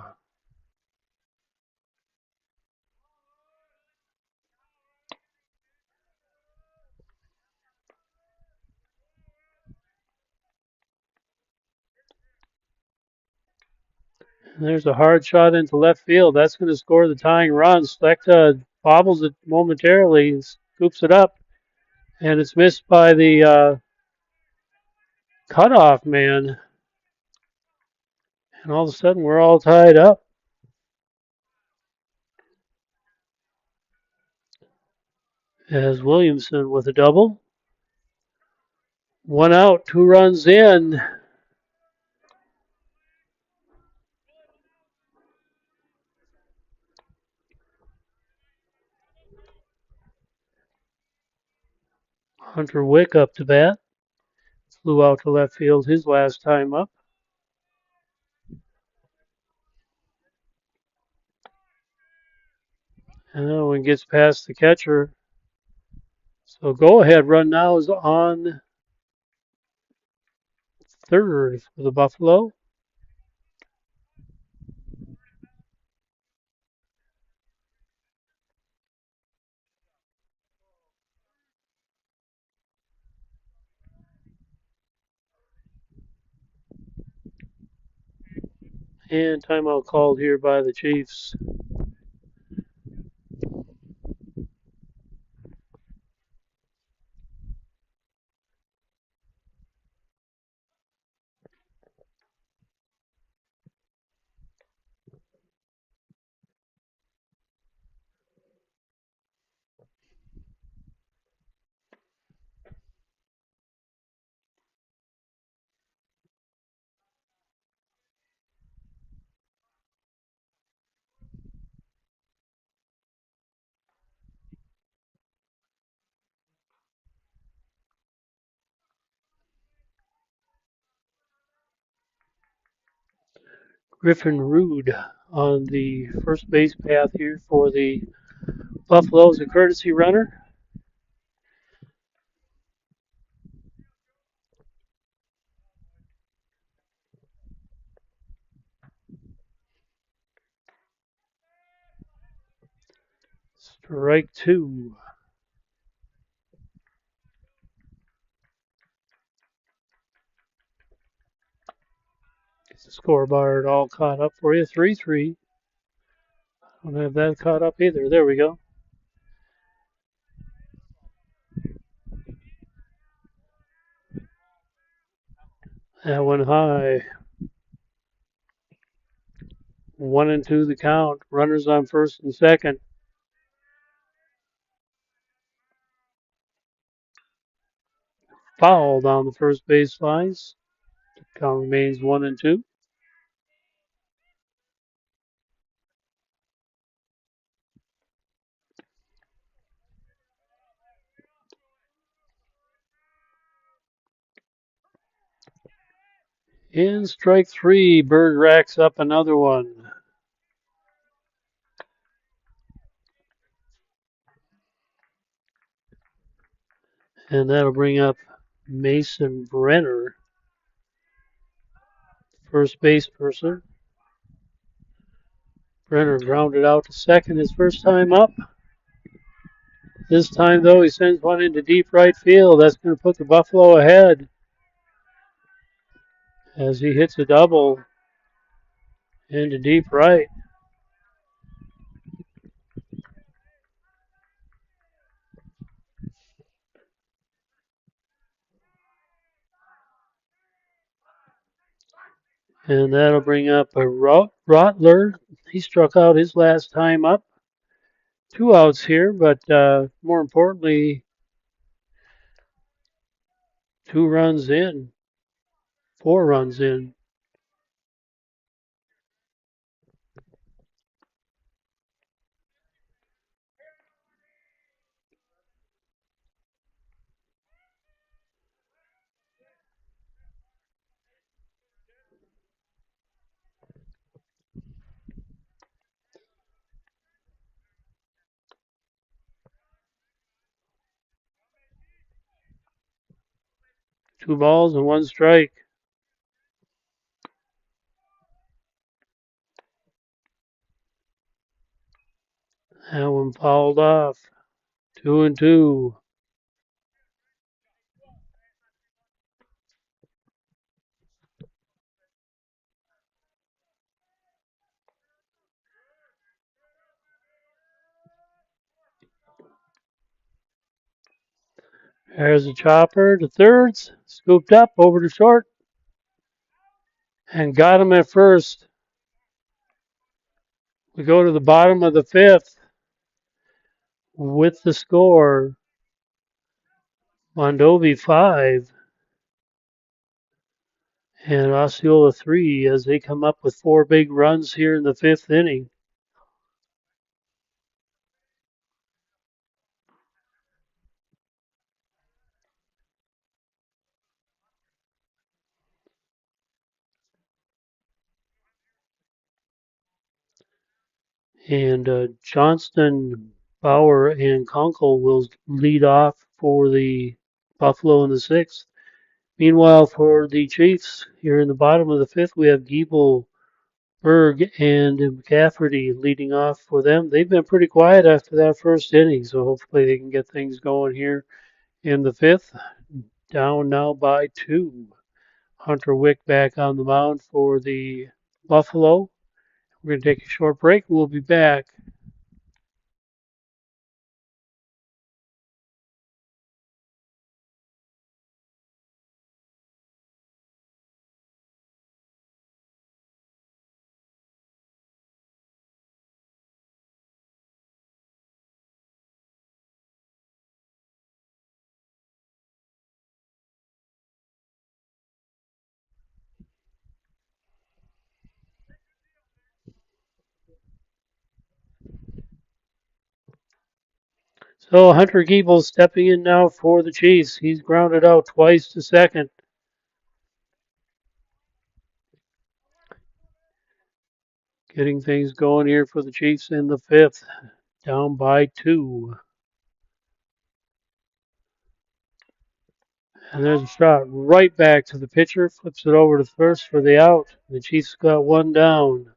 And there's a hard shot into left field. That's going to score the tying run. Slechta bobbles it momentarily, scoops it up, and it's missed by the cutoff man. And all of a sudden, we're all tied up. As Williamson with a double. One out, 2 runs in. Hunter Wick up to bat. Flew out to left field his last time up. And that one gets past the catcher. So go ahead run now is on third for the Buffalo. And timeout called here by the Chiefs. Griffin Rude on the first base path here for the Buffalo as a courtesy runner. Strike two. Get the scoreboard all caught up for you. 3-3. Don't have that caught up either. There we go. That one high. 1-2 the count. Runners on first and second. Foul down the first base lines. Count remains 1-2. In strike three, Bird racks up another one. And that'll bring up Mason Brenner, first base person. Brenner grounded out to second his first time up. This time, though, he sends one into deep right field. That's going to put the Buffalo ahead as he hits a double into deep right. And that'll bring up a Rotler. He struck out his last time up. 2 outs here, but more importantly, 2 runs in, 4 runs in. Two balls and one strike. That one fouled off. 2-2. There's a chopper to thirds, scooped up over to short, and got him at first. We go to the bottom of the fifth with the score Mondovi 5 and Osceola 3 as they come up with four big runs here in the fifth inning. And Johnston, Bauer, and Conkle will lead off for the Buffalo in the sixth. Meanwhile, for the Chiefs, here in the bottom of the fifth, we have Giebel, Berg, and McCafferty leading off for them. They've been pretty quiet after that first inning, so hopefully they can get things going here in the fifth. Down now by 2. Hunter Wick back on the mound for the Buffalo. We're going to take a short break. We'll be back. So Hunter Giebel stepping in now for the Chiefs. He's grounded out twice to second. Getting things going here for the Chiefs in the fifth. Down by 2. And there's a shot right back to the pitcher. Flips it over to first for the out. The Chiefs got one down.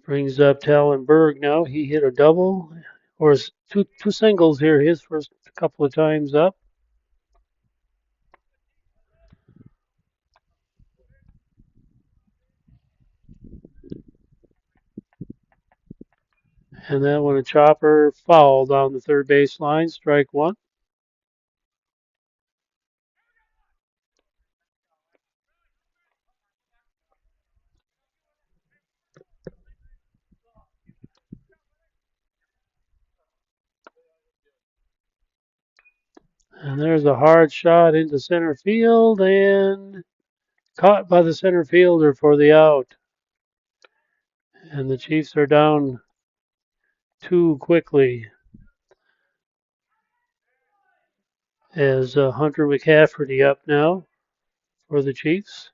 Brings up Talon Berg now. He hit a double, or two singles here. His first couple of times up. And then when a chopper fouled on the third base line, strike one. And there's a hard shot into center field and caught by the center fielder for the out. And the Chiefs are down 2 quickly as Hunter McCafferty up now for the Chiefs.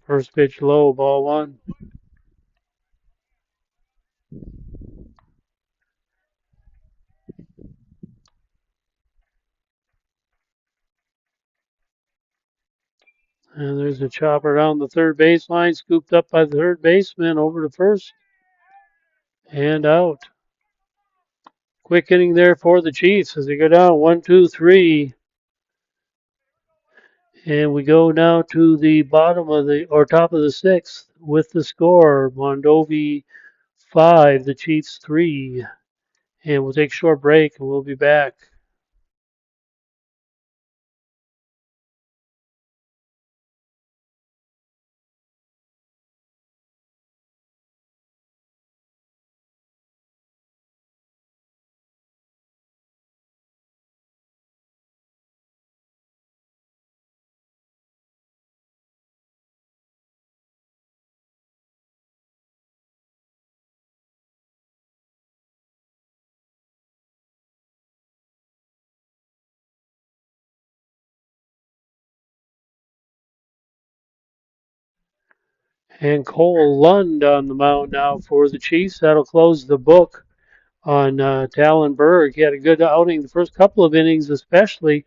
First pitch low, ball 1. And there's a chopper down the third baseline, scooped up by the third baseman over to first and out. Quick inning there for the Chiefs as they go down 1, 2, 3. And we go now to the bottom of the or top of the sixth with the score Mondovi 5, the Chiefs 3. And we'll take a short break and we'll be back. And Cole Lund on the mound now for the Chiefs. That'll close the book on Talon Berg. He had a good outing the first couple of innings, especially,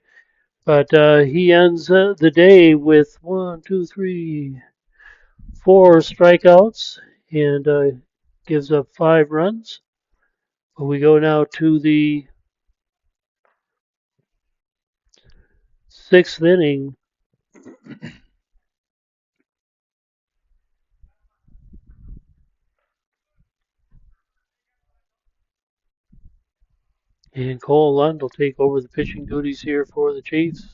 but he ends the day with 1, 2, 3, 4 strikeouts and gives up 5 runs. But we go now to the sixth inning. And Cole Lund will take over the pitching duties here for the Chiefs.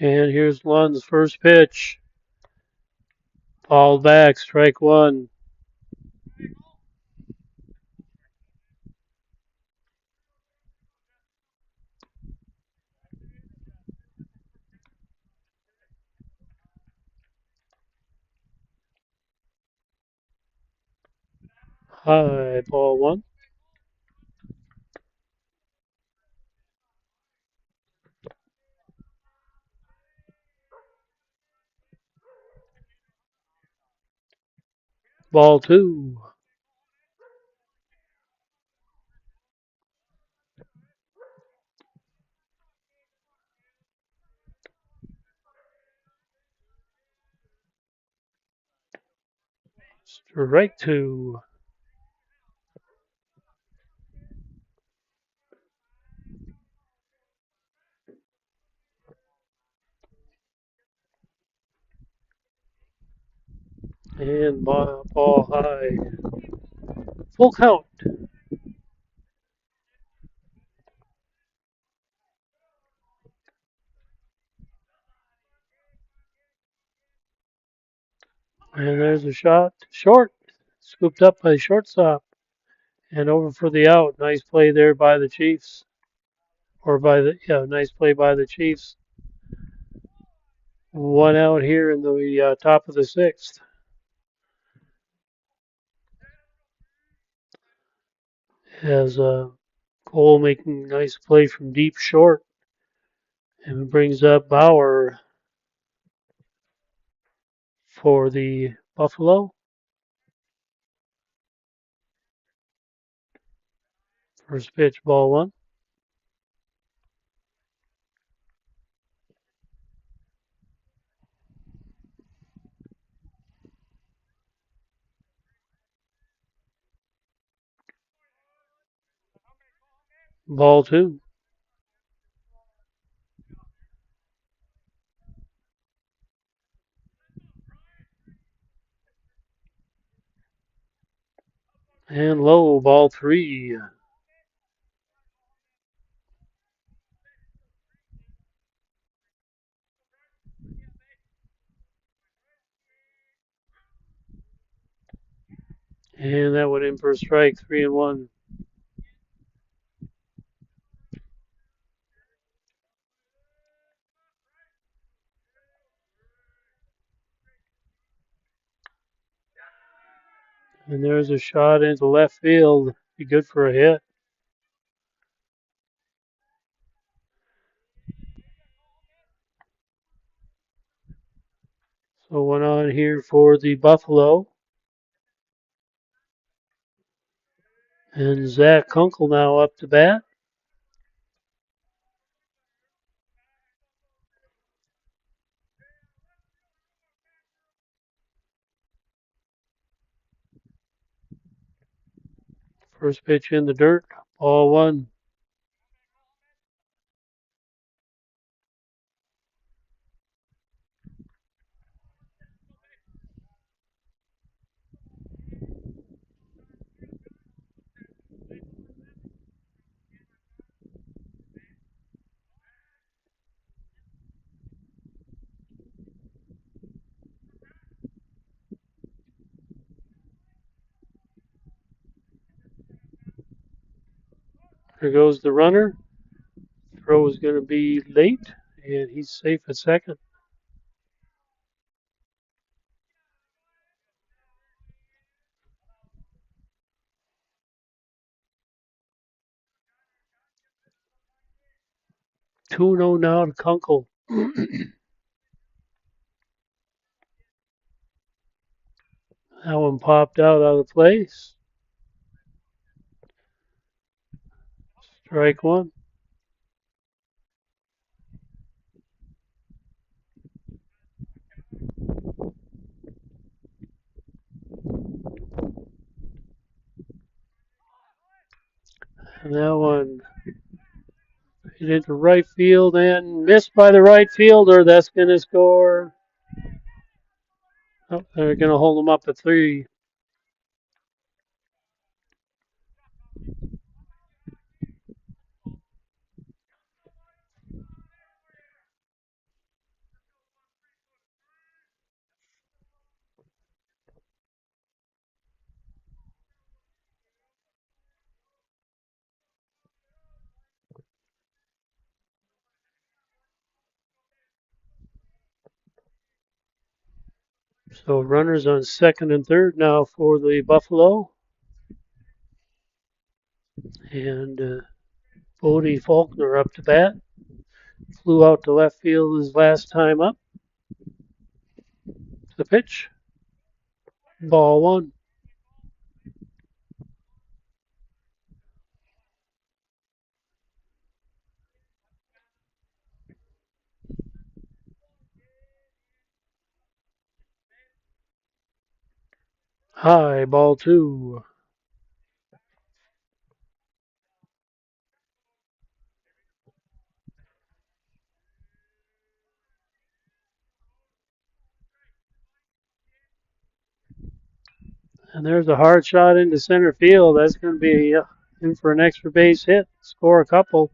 And here's Lund's first pitch. Fouled back, strike one. High, ball one. Ball two. Strike two. And ball high. Full count. And there's a shot. Short. Scooped up by the shortstop. And over for the out. Nice play there by the Chiefs. Nice play by the Chiefs. One out here in the top of the sixth. As Cole making a nice play from deep short. And brings up Bauer for the Buffalo. First pitch, ball one. Ball two. And low, ball three. And that went in for a strike, 3-1. And there's a shot into left field. Be good for a hit. So one on here for the Buffalo. And Zach Kunkel now up to bat. First pitch in the dirt. Ball one. There goes the runner. Throw is going to be late, and he's safe at second. Two 0 now to Kunkel. That one popped out of place. Strike one. And that one hit into right field and missed by the right fielder. That's going to score. Oh, they're going to hold him up at 3. So runners on second and third now for the Buffalo. And Bodie Faulkner up to bat. Flew out to left field his last time up. The pitch. Ball one. High, ball two. And there's a hard shot into center field. That's going to be in for an extra base hit. Score a couple.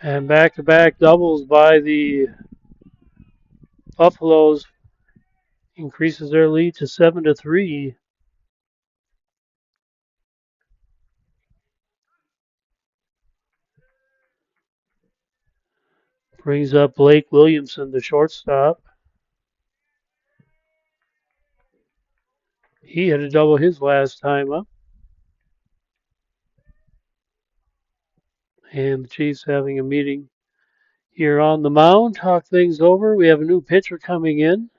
And back-to-back doubles by the Buffaloes increases their lead to 7-3. Brings up Blake Williamson, the shortstop. He had a double his last time up. And the Chiefs having a meeting here on the mound. Talk things over. We have a new pitcher coming in.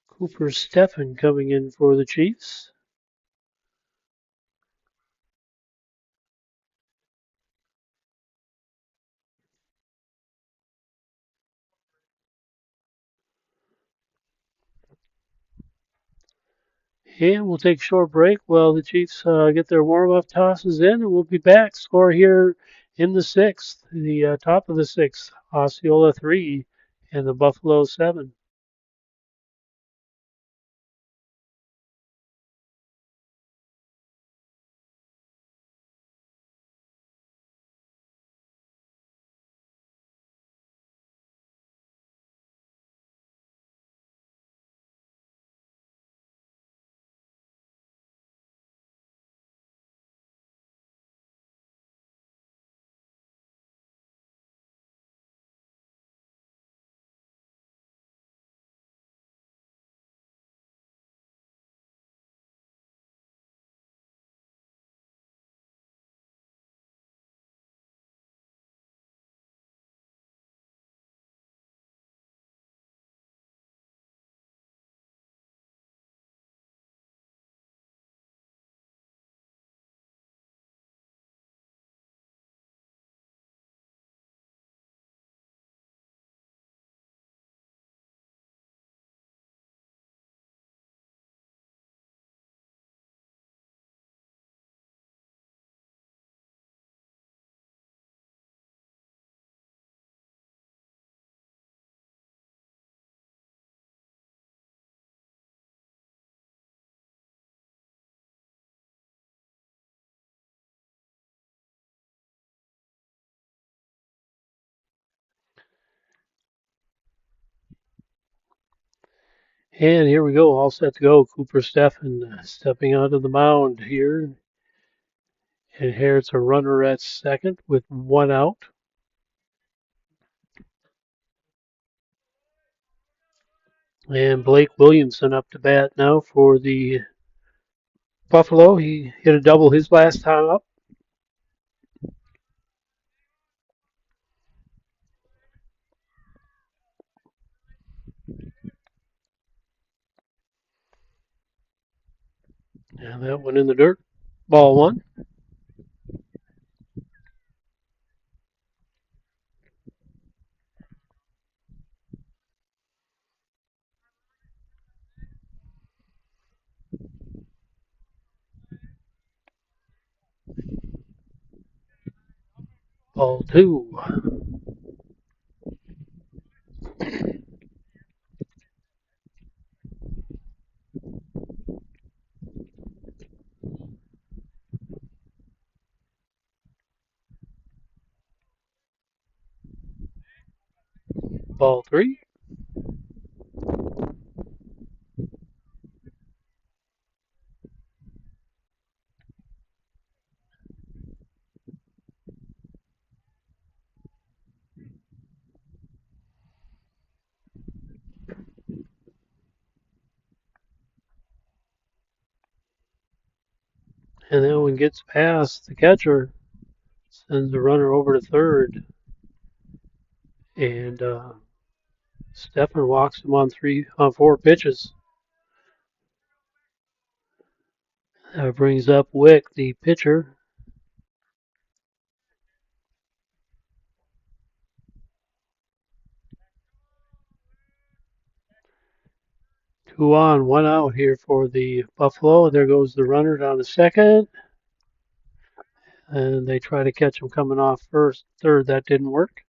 Cooper Steffen coming in for the Chiefs. And we'll take a short break while the Chiefs get their warm-up tosses in, and we'll be back. Score here in the sixth, the top of the sixth. Osceola 3 and the Buffalo 7. And here we go, all set to go. Cooper Steffen stepping onto the mound here. Inherits a runner at second with one out. And Blake Williamson up to bat now for the Buffalo. He hit a double his last time up. And that went in the dirt. Ball one. Ball two. Ball three. And that one gets past the catcher. Sends the runner over to third. And Steffen walks him on four pitches. That brings up Wick, the pitcher. Two on, one out here for the Buffalo. There goes the runner down to second. And they try to catch him coming off third. That didn't work.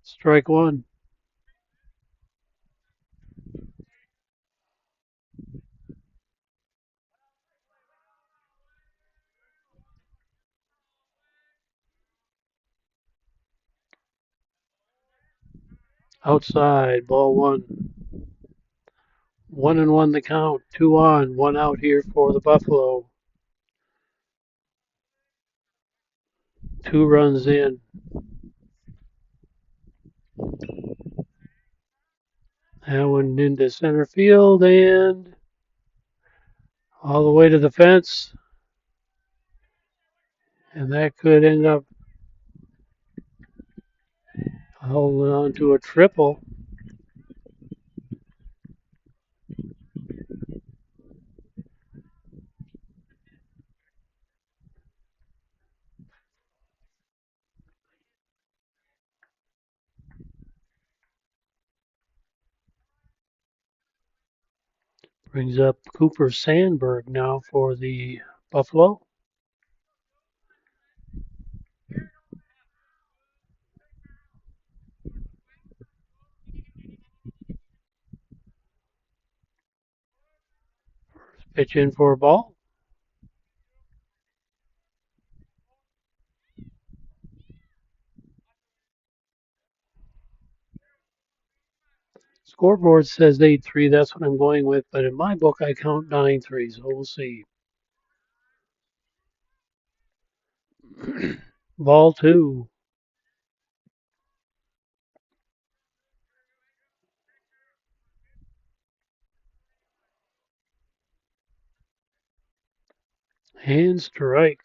Strike one. Outside, ball one. 1-1 the count. Two on, one out here for the Buffalo. Two runs in. That one into center field and all the way to the fence. And that could end up holding on to a triple. Brings up Cooper Sandberg now for the Buffalo. Pitch in for a ball. Scoreboard says 8-3. That's what I'm going with. But in my book, I count 9-3. So we'll see. Ball two. And strike.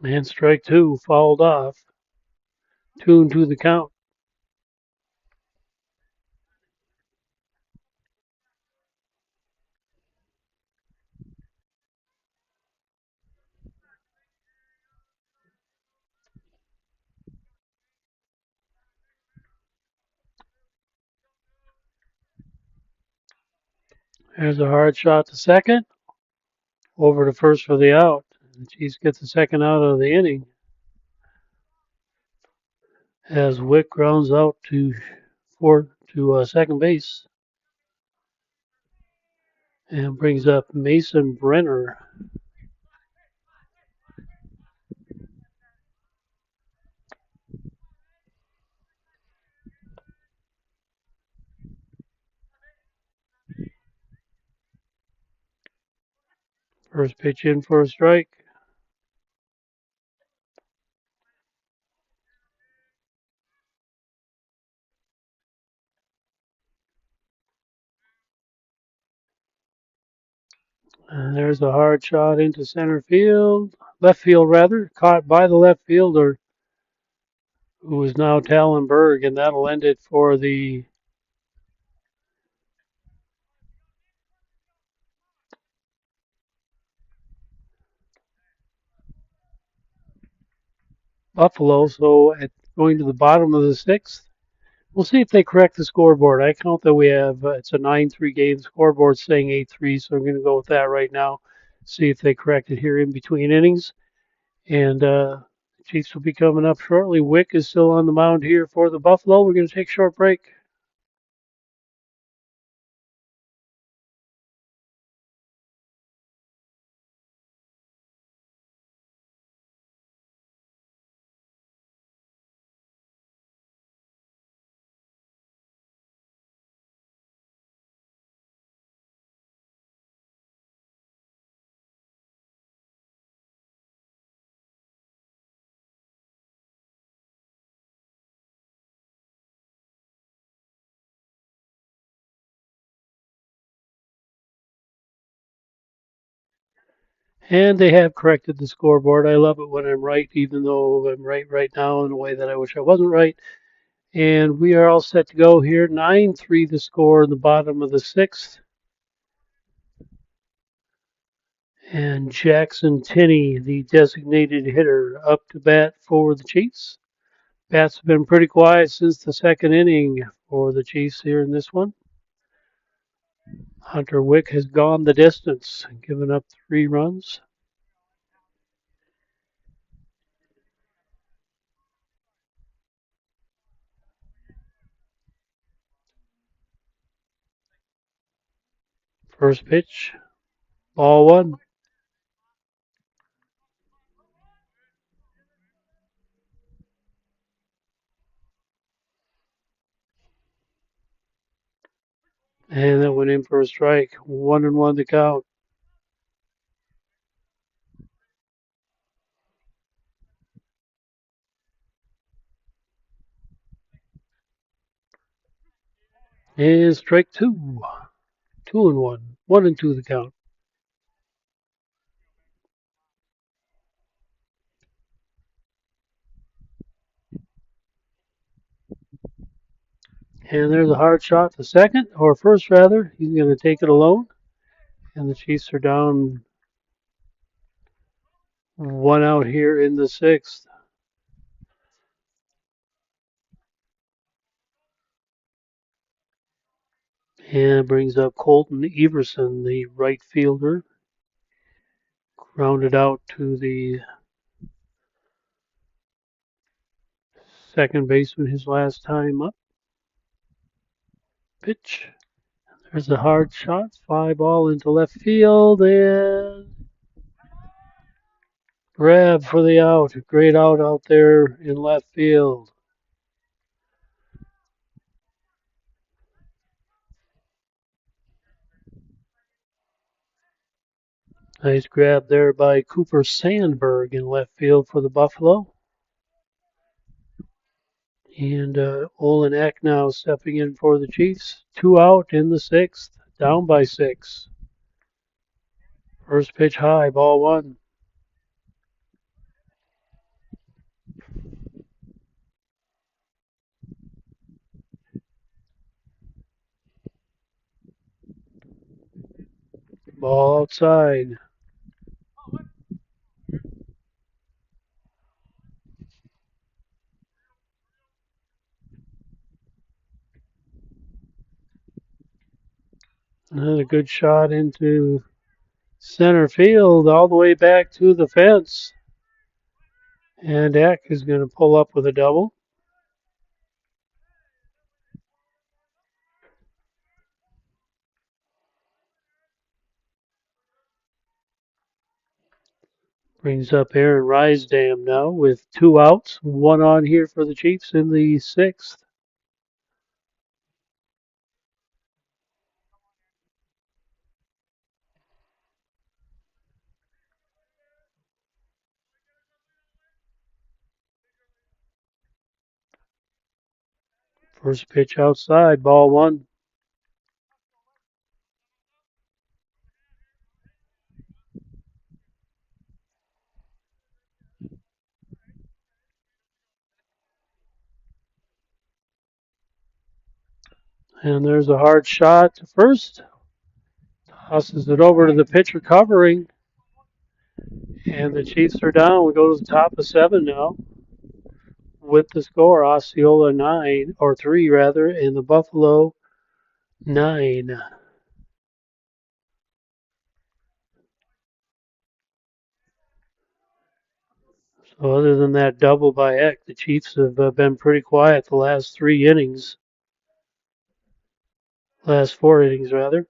And strike two. Fouled off. 2-2 the count. There's a hard shot to second. Over to first for the out. Chiefs get the second out of the inning as Wick grounds out to second base. and brings up Mason Brenner. First pitch in for a strike. And there's a hard shot into center field, left field rather, caught by the left fielder, who is now Tallenberg, and that'll end it for the Buffalo. So going to the bottom of the sixth, we'll see if they correct the scoreboard. I count that we have it's a 9-3 game. The scoreboard saying 8-3, so I'm going to go with that right now. See if they correct it here in between innings. And the Chiefs will be coming up shortly. Wick is still on the mound here for the Buffalo. We're going to take a short break. And they have corrected the scoreboard. I love it when I'm right, even though I'm right now in a way that I wish I wasn't right. And we are all set to go here. 9-3 the score in the bottom of the sixth. And Jackson Tinney, the designated hitter, up to bat for the Chiefs. Bats have been pretty quiet since the second inning for the Chiefs here in this one. Hunter Wick has gone the distance, given up 3 runs. First pitch, ball one. And that went in for a strike. 1-1 to count. And strike two. 2-1. 1-2 the count. And there's a hard shot to second, or first rather. He's going to take it alone. And the Chiefs are down 1 out here in the sixth. And it brings up Colton Everson, the right fielder. Grounded out to the second baseman his last time up. Pitch. There's a hard shot. Fly ball into left field and grab for the out. A great out there in left field. Nice grab there by Cooper Sandberg in left field for the Buffalo. And Olin Eck now stepping in for the Chiefs. 2 out in the sixth, down by 6. First pitch high, ball one. Ball outside. Another good shot into center field, all the way back to the fence. And Eck is going to pull up with a double. Brings up Aaron Rysdam now with 2 outs, 1 on here for the Chiefs in the sixth. First pitch outside, ball one. And there's a hard shot to first. Tosses it over to the pitcher covering. And the Chiefs are down. We go to the top of seven now with the score Osceola 9, or 3 rather, and the Buffalo 9. So other than that double by Eck, the Chiefs have been pretty quiet the last 3 innings, last 4 innings rather.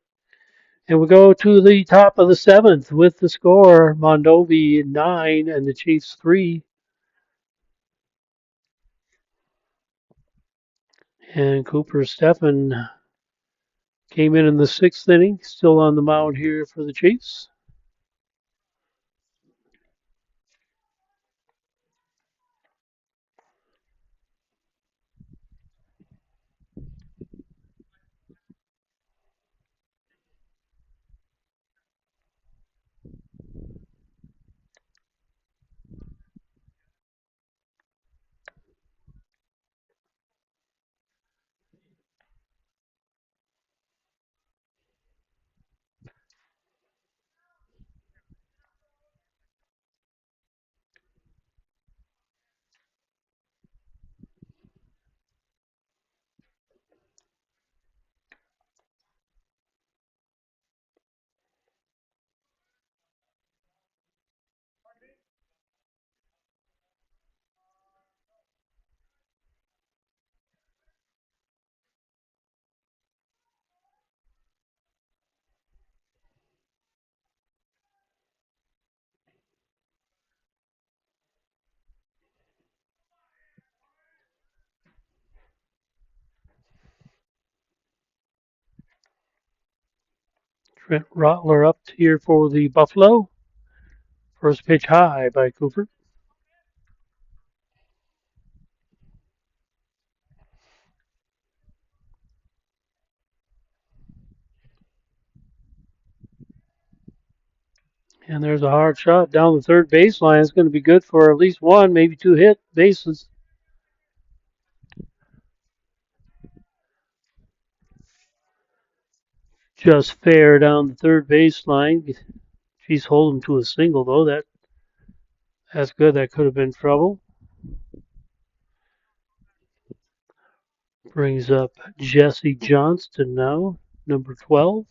And we go to the top of the seventh with the score Mondovi 9 and the Chiefs 3. And Cooper Steffen came in the sixth inning, still on the mound here for the Chiefs. Trent Rottler up here for the Buffalo. First pitch high by Cooper. And there's a hard shot down the third baseline. It's going to be good for at least one, maybe two hit bases. Just fair down the third baseline. She's holding to a single though. That's good. That could have been trouble. Brings up Jesse Johnston now, number 12.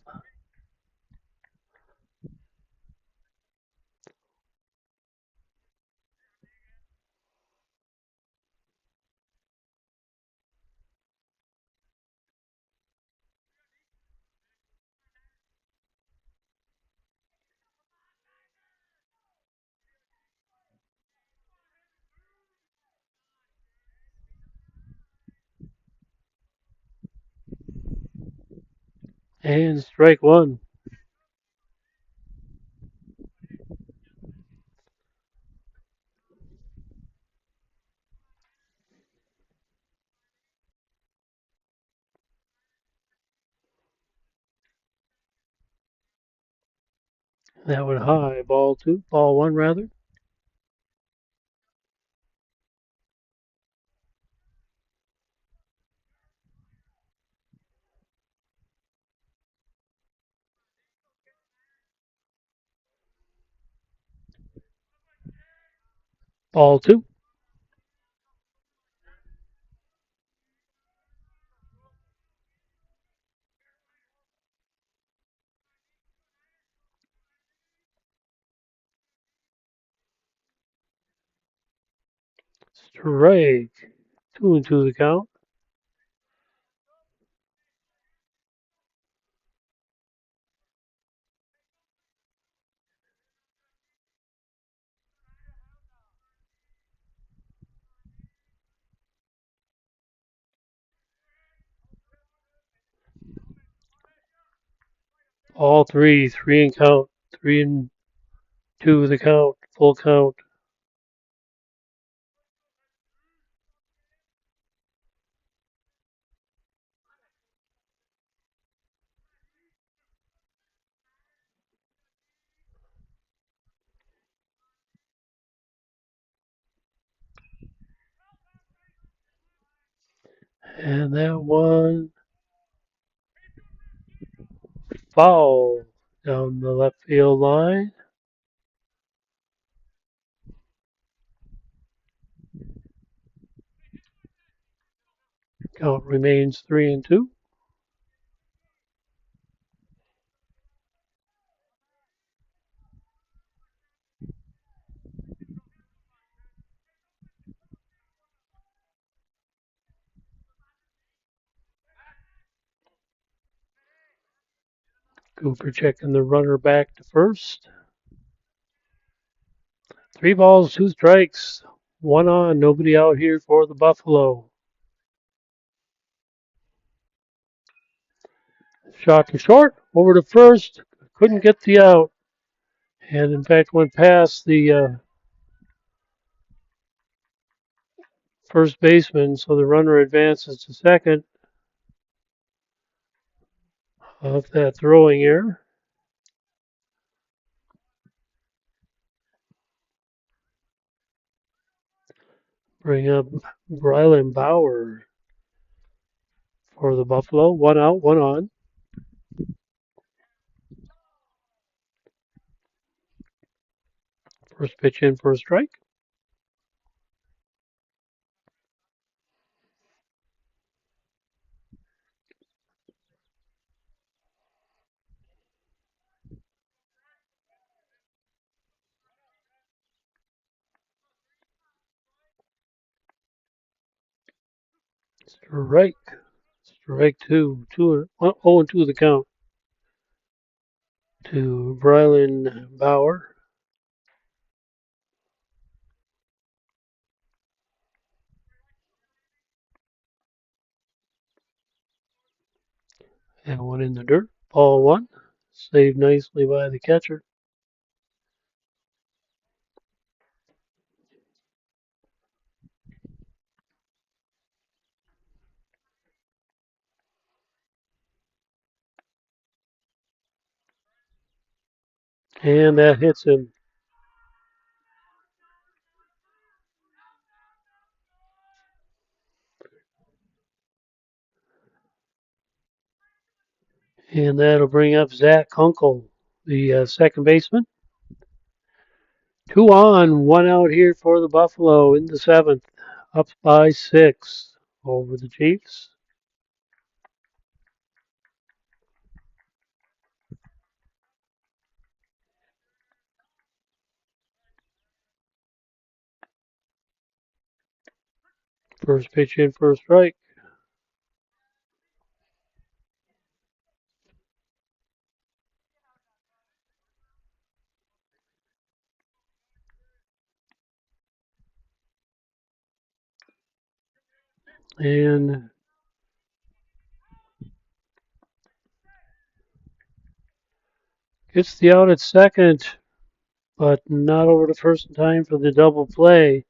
And strike one. That went high. Ball two. Ball one rather. Ball two. Strike. 2-2 the count. All three, three and count, 3-2 the count, full count. And that one foul down the left field line. Count remains 3-2. Cooper checking the runner back to first. 3 balls, 2 strikes. One on, nobody out here for the Buffalo. Shot to short, over to first. Couldn't get the out. And in fact went past the first baseman, so the runner advances to second of that throwing error. Bring up Brylan Bauer for the Buffalo. One out, one on. First pitch in for a strike. Strike. Strike two. 0-2 the count to Brylan Bauer. And one in the dirt. Ball one. Saved nicely by the catcher. And that hits him. And that'll bring up Zach Kunkel, the second baseman. 2 on, 1 out here for the Buffalo in the seventh. Up by 6 over the Chiefs. First pitch in for a strike. And gets the out at second, but not over to first in time for the double play.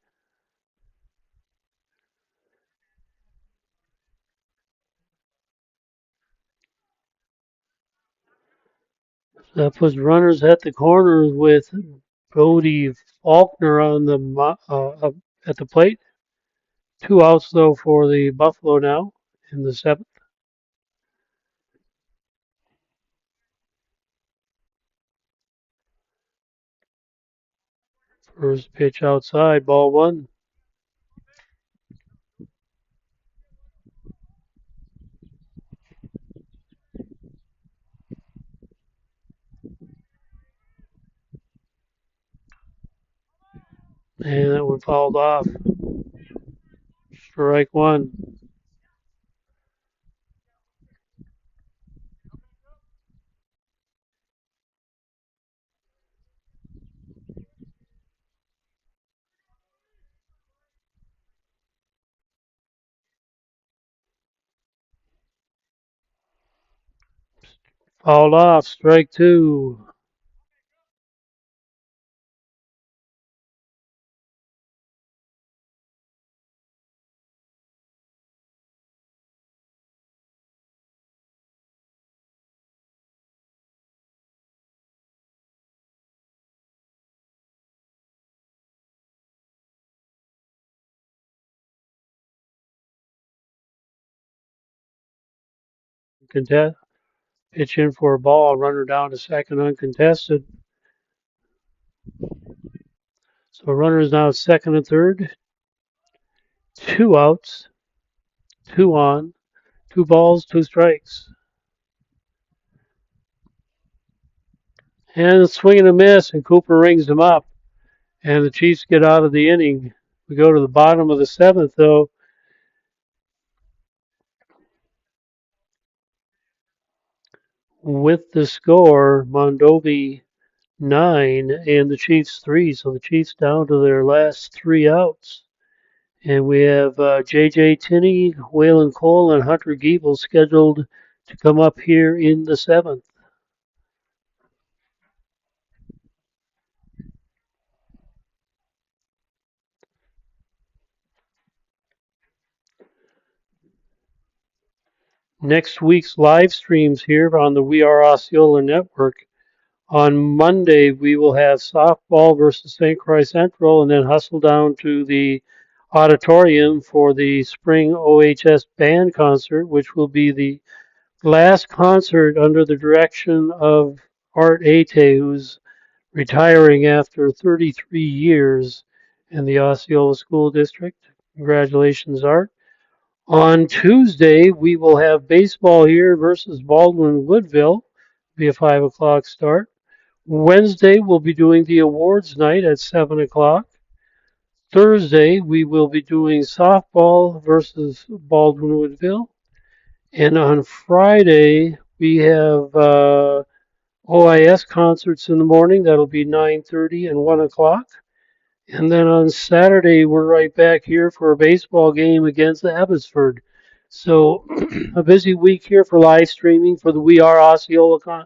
That puts runners at the corners with Brody Faulkner on the at the plate. 2 outs though for the Buffalo now in the seventh. First pitch outside, ball one. And that one fouled off. Strike one. Fouled off, strike two. Contest, pitch in for a ball, runner down to second uncontested. So runner is now second and third. Two outs, two on, two balls, two strikes. And a swing and a miss, and Cooper rings him up. And the Chiefs get out of the inning. We go to the bottom of the seventh, though, with the score Mondovi 9 and the Chiefs 3. So the Chiefs down to their last three outs. And we have J.J. Tinney, Waylon Cole, and Hunter Giebel scheduled to come up here in the seventh. Next week's live streams here on the We Are Osceola Network. On Monday, we will have softball versus St. Croix Central, and then hustle down to the auditorium for the spring OHS band concert, which will be the last concert under the direction of Art Ate, who's retiring after 33 years in the Osceola School District. Congratulations, Art. On Tuesday, we will have baseball here versus Baldwin Woodville. Be a 5 o'clock start. Wednesday, we'll be doing the awards night at 7 o'clock. Thursday, we will be doing softball versus Baldwin Woodville. And on Friday, we have OIS concerts in the morning. That'll be 9:30 and 1 o'clock. And then on Saturday, we're right back here for a baseball game against Abbotsford. So a busy week here for live streaming for the We Are Osceola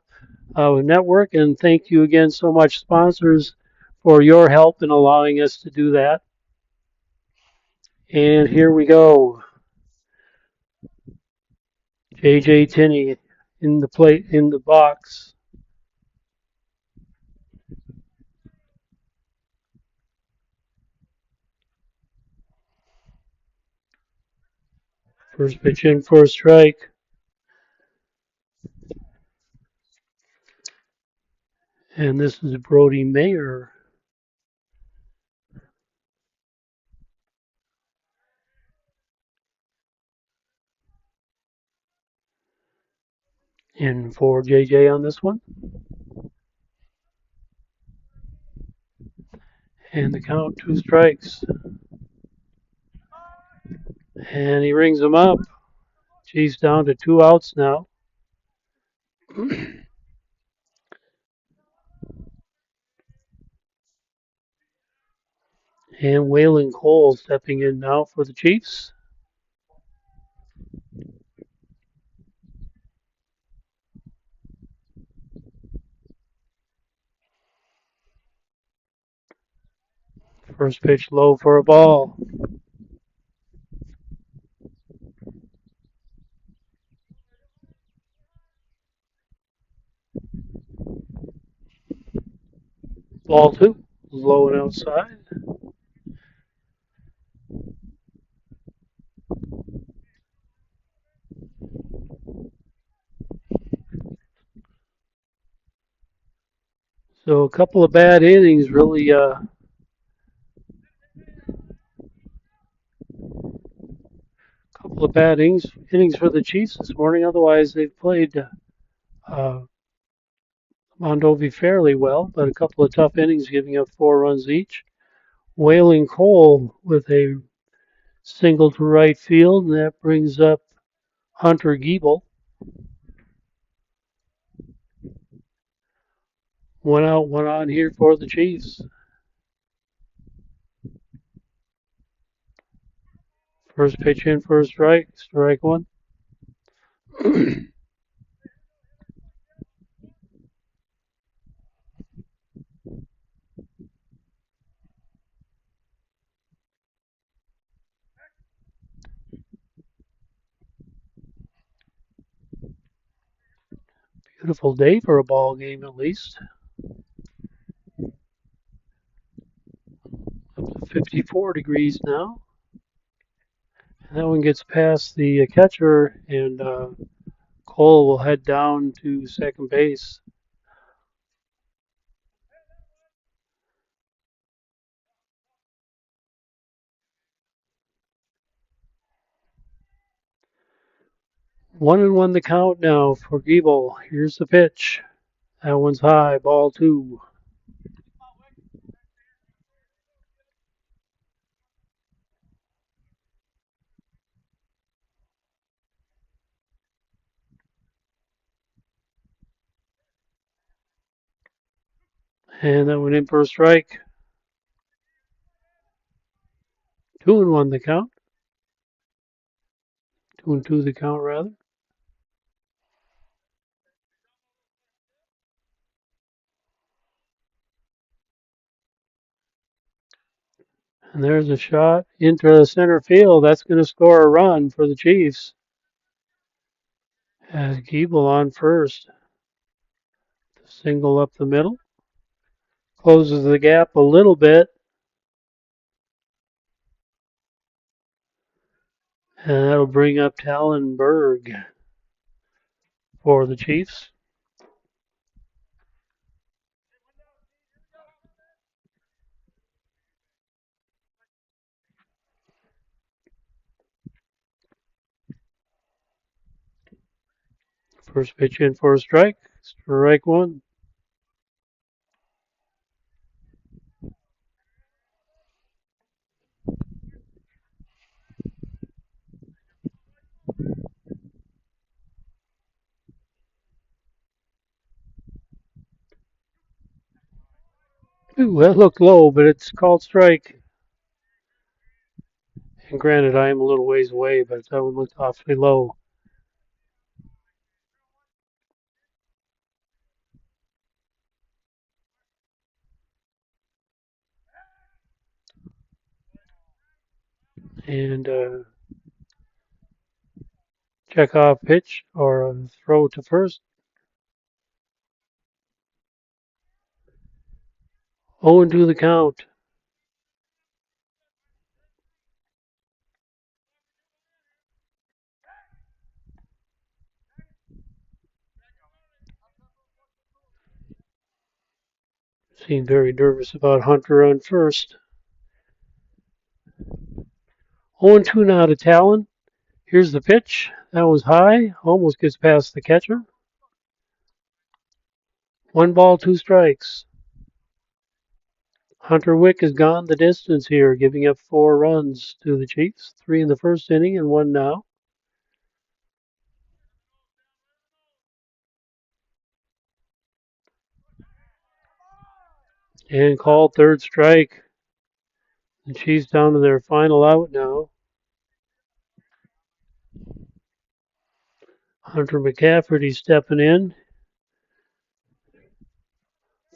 network. And thank you again so much, sponsors, for your help in allowing us to do that. And here we go. J.J. Tinney in the plate in the box. First pitch in for a strike. And this is Brody Mayer. In for JJ on this one. And the count, two strikes. And he rings him up. Chiefs down to two outs now. And Waylon Cole stepping in now for the Chiefs. First pitch low for a ball. Ball two, low and outside. So a couple of bad innings, really. Couple of bad innings for the Chiefs this morning. Otherwise, they've played Mondovi fairly well, but a couple of tough innings, giving up 4 runs each. Waylon Cole with a single to right field, and that brings up Hunter Giebel. One out, one on here for the Chiefs. First pitch in for a strike, strike one. Beautiful day for a ball game, at least. Up to 54 degrees now. And that one gets past the catcher, and Cole will head down to second base. One and one the count now for Giebel. Here's the pitch. That one's high, ball two. And that went in for a strike. 2-1 the count. 2-2 the count, rather. And there's a shot into center field. That's going to score a run for the Chiefs. Has Giebel on first. Single up the middle. Closes the gap a little bit. And that'll bring up Tallenberg for the Chiefs. First pitch in for a strike. Strike one. Ooh, that looked low, but it's called strike. And granted, I am a little ways away, but that one looked awfully low. And check off pitch or a throw to first. 0-2 the count. Seemed very nervous about Hunter on first. 0-2 now to Talon. Here's the pitch. That was high. Almost gets past the catcher. 1 ball, 2 strikes. Hunter Wick has gone the distance here, giving up 4 runs to the Chiefs. 3 in the first inning and 1 now. And called third strike. The Chiefs down to their final out now. Hunter McCafferty stepping in.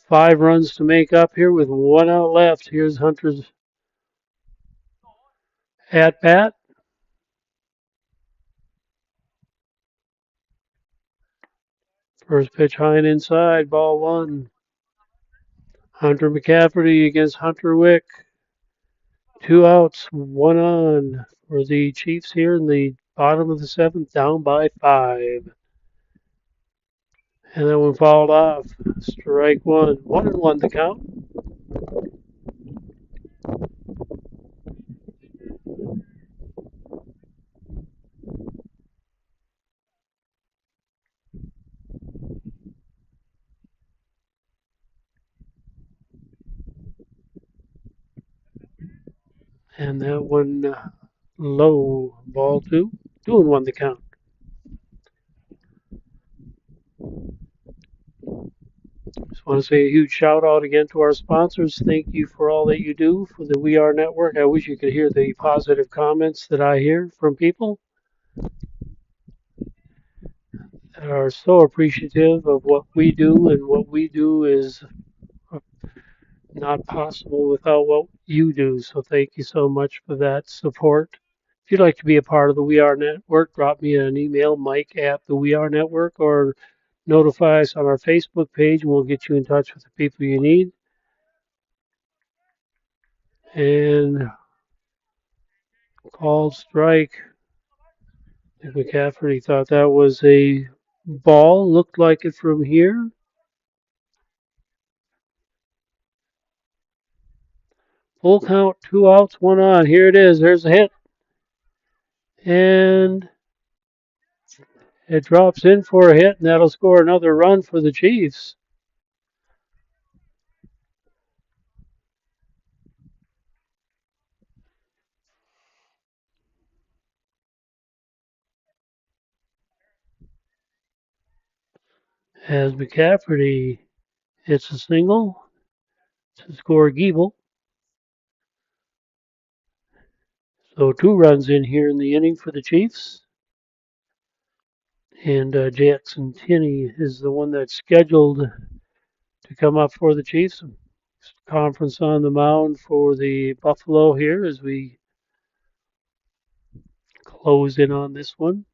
5 runs to make up here with 1 out left. Here's Hunter's at bat. First pitch high and inside, ball one. Hunter McCafferty against Hunter Wick. 2 outs, 1 on for the Chiefs here in the bottom of the seventh, down by 5. And that one fouled off. Strike one. 1-1 the count. And that one low, ball two. 2-1 the count. Just want to say a huge shout out again to our sponsors. Thank you for all that you do for the We Are Network. I wish you could hear the positive comments that I hear from people that are so appreciative of what we do, and what we do is not possible without what you do. So thank you so much for that support. If you'd like to be a part of the We Are Network, drop me an email, Mike at the We Are Network, or Notify us on our Facebook page and we'll get you in touch with the people you need. And called strike. I think McCafferty thought that was a ball. Looked like it from here. Full count, 2 outs, 1 on. Here it is. There's a hit. And it drops in for a hit, and that'll score another run for the Chiefs. As McCafferty hits a single to score Giebel. So 2 runs in here in the inning for the Chiefs. And Jackson Tinney is the one that's scheduled to come up for the Chiefs. Conference on the mound for the Buffalo here as we close in on this one.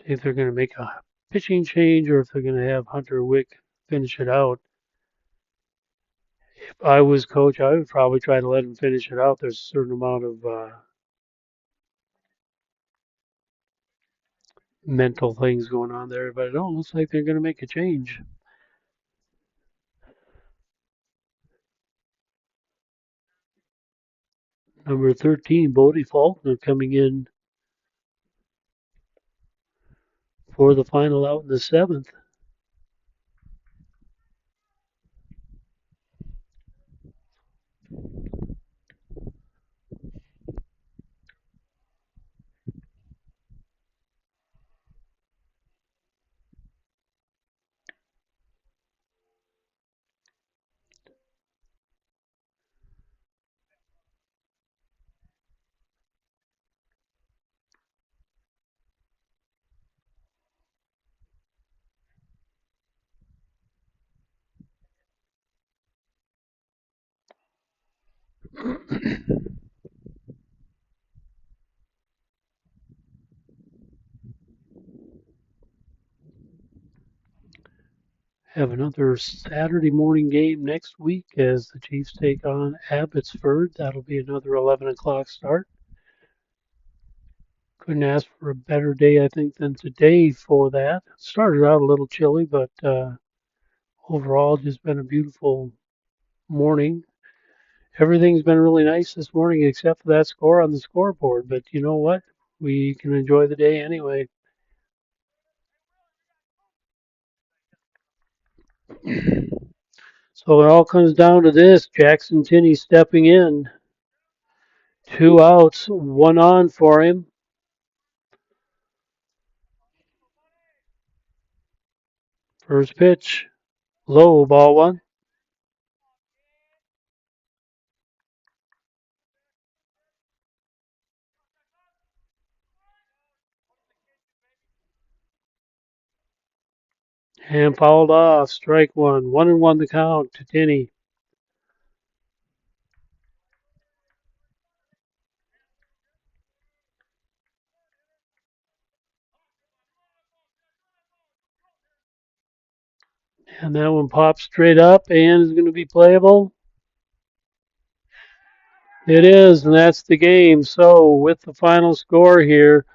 See if they're going to make a pitching change or if they're going to have Hunter Wick finish it out. If I was coach, I would probably try to let him finish it out. There's a certain amount of mental things going on there, but it don't looks like they're going to make a change. Number 13, Bodie Faulkner coming in for the final out in the 7th. Have another Saturday morning game next week as the Chiefs take on Abbotsford. That'll be another 11 o'clock start. Couldn't ask for a better day, I think, than today for that. Started out a little chilly, but overall, just been a beautiful morning. Everything's been really nice this morning except for that score on the scoreboard. But you know what? We can enjoy the day anyway. So it all comes down to this. Jackson Tinney stepping in. 2 outs, 1 on for him. First pitch, low, ball one. And fouled off, strike one. 1-1 the count to Tinney. And that one pops straight up and is going to be playable. It is, and that's the game. So with the final score here,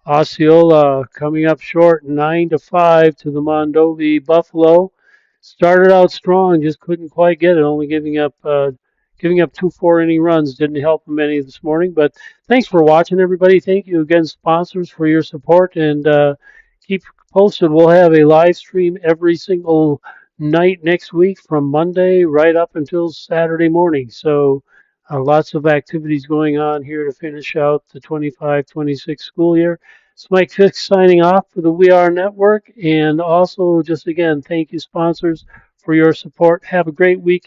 Osceola coming up short 9-5 to the Mondovi Buffalo. Started out strong, just couldn't quite get it, only giving up 2 4 inning runs. Didn't help them any this morning. But thanks for watching, everybody. Thank you again, sponsors, for your support, and keep posted. We'll have a live stream every single night next week from Monday right up until Saturday morning. So lots of activities going on here to finish out the 25-26 school year. It's Mike Fix signing off for the We Are Network. And also, just again, thank you, sponsors, for your support. Have a great week.